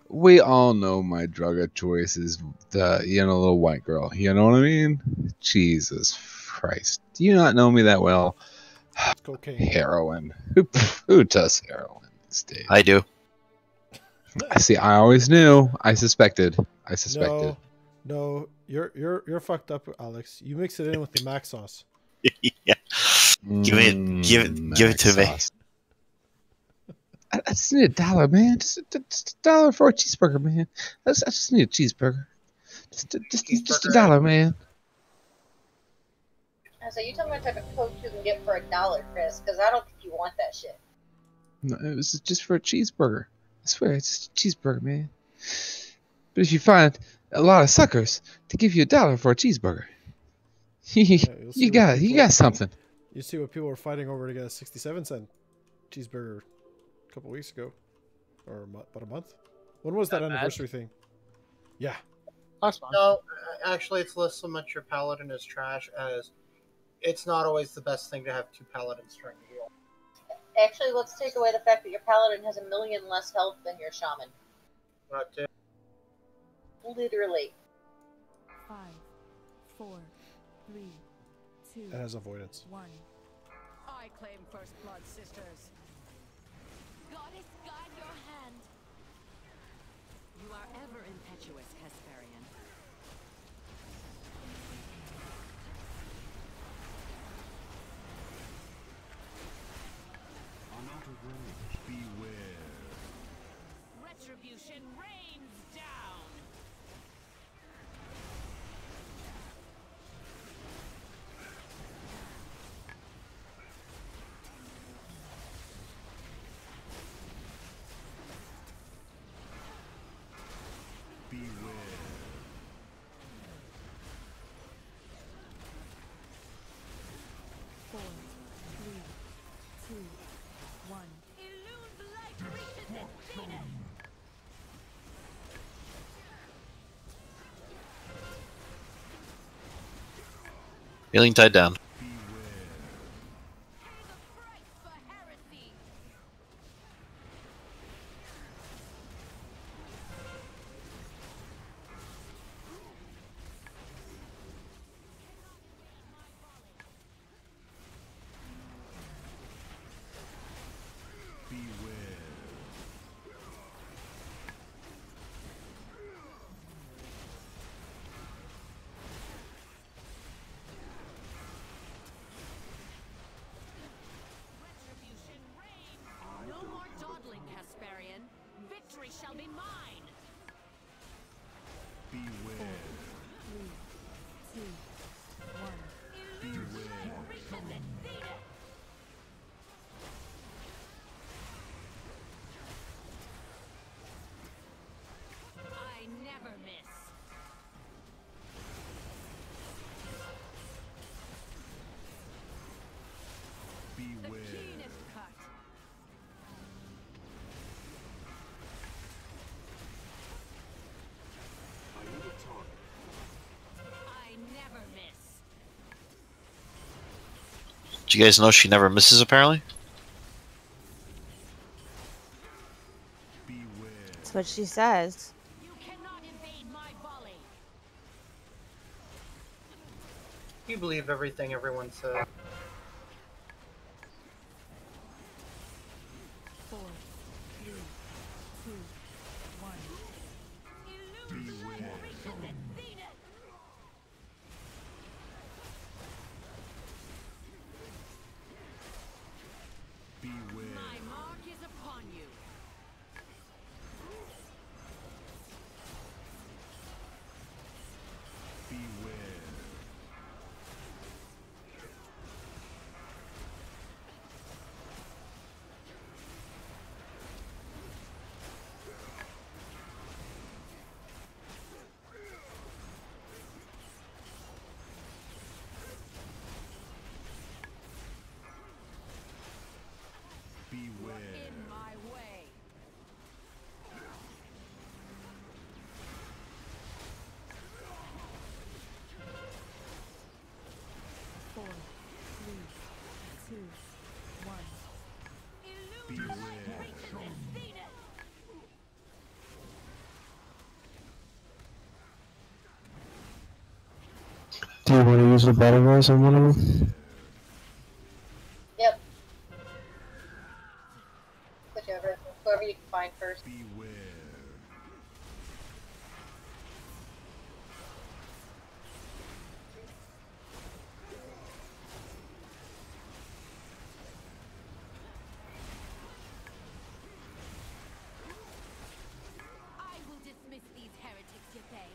S15: We all know my drug of choice is the little white girl. You know what I mean? Jesus Christ. Do you not know me that well?
S2: Cocaine.
S15: Heroin. Who does heroin these days?
S1: I do.
S15: I see. I always knew. I suspected.
S2: No, you're fucked up, Alex. You mix it in with the mac sauce.
S1: Yeah. Give it to me.
S15: I just need $1, man. Just $1 for a cheeseburger, man. I just need a cheeseburger. Just $1, man.
S10: So you tell me what type of Coke you can get for $1, Chris, because I don't think you want that shit.
S15: No, it was just for a cheeseburger. I swear, it's just a cheeseburger, man. But if you find a lot of suckers to give you $1 for a cheeseburger, you got something.
S2: You see what people were fighting over to get a 67-cent cheeseburger a couple weeks ago, or about a month. When was that anniversary thing? Yeah.
S13: Last month.
S14: No, actually, it's less so much your paladin is trash as it's not always the best thing to have 2 paladins trying to heal.
S10: Actually, let's take away the fact that your paladin has 1 million less health than your shaman.
S14: Not to.
S10: Literally.
S19: 5, 4, 3, 2.
S2: It has avoidance.
S19: 1.
S12: I claim first blood, sisters.
S19: Goddess, guide your hand.
S12: You are ever impetuous, Hesperian.
S4: I'm out of range. Beware.
S12: Retribution rains down.
S4: Beware.
S19: 4, 3, 2, 1.
S12: Illune's light reaches its zenith.
S1: Healing tied down.
S12: No more dawdling, Hesperian. Victory shall be mine.
S4: Beware.
S19: 3, 2, 1.
S4: Beware.
S12: Reaches its zenith. I never miss.
S4: Beware.
S12: The keenest cut.
S4: I am a target.
S12: I never miss.
S1: Do you guys know she never misses, apparently?
S11: That's what she says.
S12: You cannot evade my volley.
S14: You believe everything everyone says.
S19: 4, 3, 2, 1.
S4: Beware. Beware.
S12: My mark is upon you.
S4: Beware.
S17: Do you want to use the battle rolls on one of them?
S10: Yep. Whoever you can find first.
S19: I will dismiss these heretics, Yafei.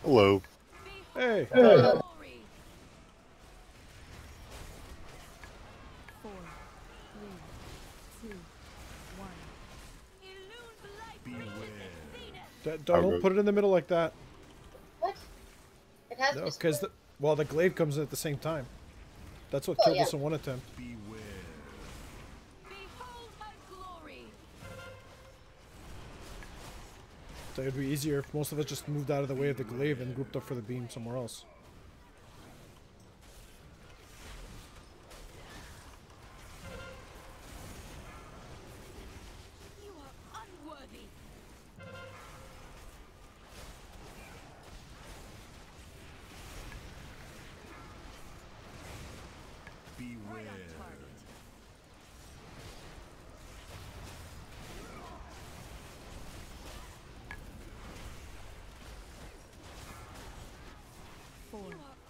S20: Hello.
S2: Hey.
S19: Glory. 4, 3, 2, 1.
S2: Don't put it in the middle like that.
S10: What? It has
S2: No,
S10: to be
S2: because
S10: split.
S2: well, the glaive comes in at the same time. That's what
S10: Oh,
S2: killed
S10: yeah.
S2: us in one attempt. So it'd be easier if most of us just moved out of the way of the glaive and grouped up for the beam somewhere else.
S19: You are unworthy. Four,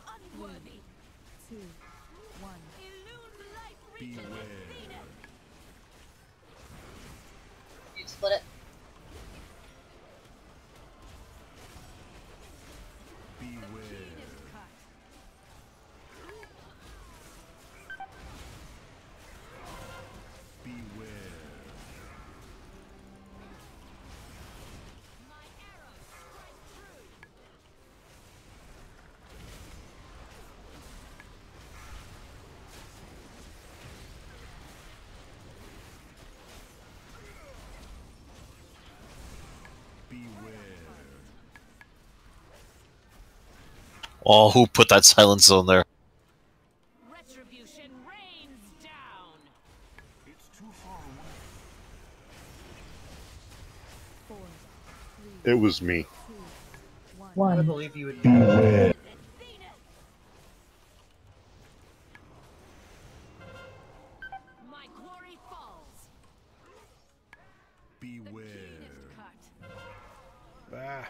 S19: unworthy. 2, 1.
S10: You split it.
S1: Oh, who put that silence on there?
S19: Retribution rains down.
S4: It's too far away.
S19: 4, 3,
S20: It was me.
S19: 2, 1.
S14: I believe you would
S20: Beware.
S19: My glory falls.
S4: Beware.
S2: Ah.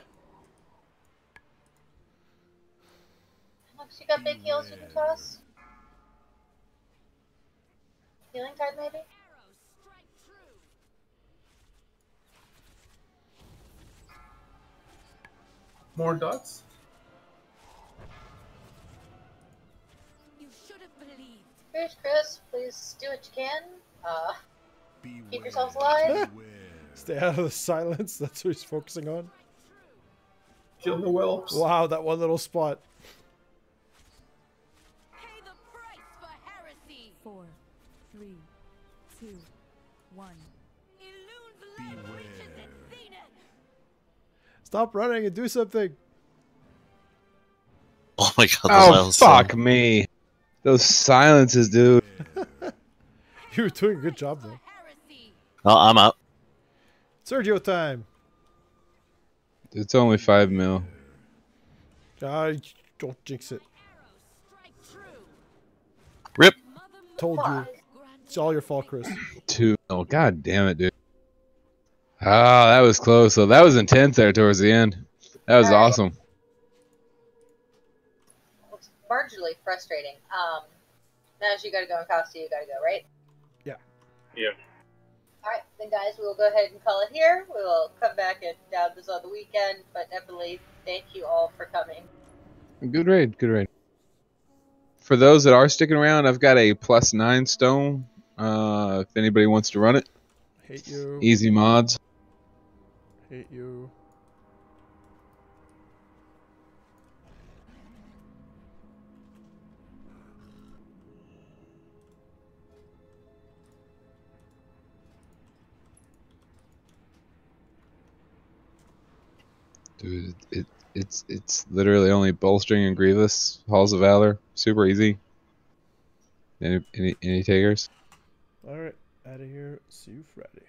S10: Alex, you got big heals you can toss? Healing tide, maybe?
S9: More dots?
S19: You should have believed.
S10: Here's Chris. Please do what you can. Keep yourselves alive.
S2: Stay out of the silence. That's what he's focusing on.
S9: Kill the whelps.
S2: Wow, that one little spot.
S19: Pay the price for heresy. 4, 3, 2, 1. Illune's light reaches its zenith.
S2: Stop running and do something.
S1: Oh my god, the
S15: Oh,
S1: silence.
S15: fuck me. Those silences, dude.
S2: You were doing a good job, though.
S1: Oh, I'm out.
S2: Sergio time.
S15: It's only 5 mil.
S2: Don't jinx it.
S1: Rip.
S2: Told you. It's all your fault, Chris.
S15: 2 mil. God damn it, dude. Ah, that was close. So that was intense there towards the end. That was awesome.
S10: It's marginally frustrating. Now you gotta go and Costa, you gotta go, right?
S2: Yeah.
S18: Yeah.
S10: Alright, then guys, we will go ahead and call it here. We will come back and down this on the weekend, but definitely thank you all for coming.
S15: Good raid. Good raid. For those that are sticking around, I've got a +9 stone. If anybody wants to run it.
S2: Hate you.
S15: Easy mods.
S2: Hate you.
S15: Dude, it's literally only Bowstring and Grievous, Halls of Valor, super easy. Any takers?
S2: All right, out of here. See you Friday.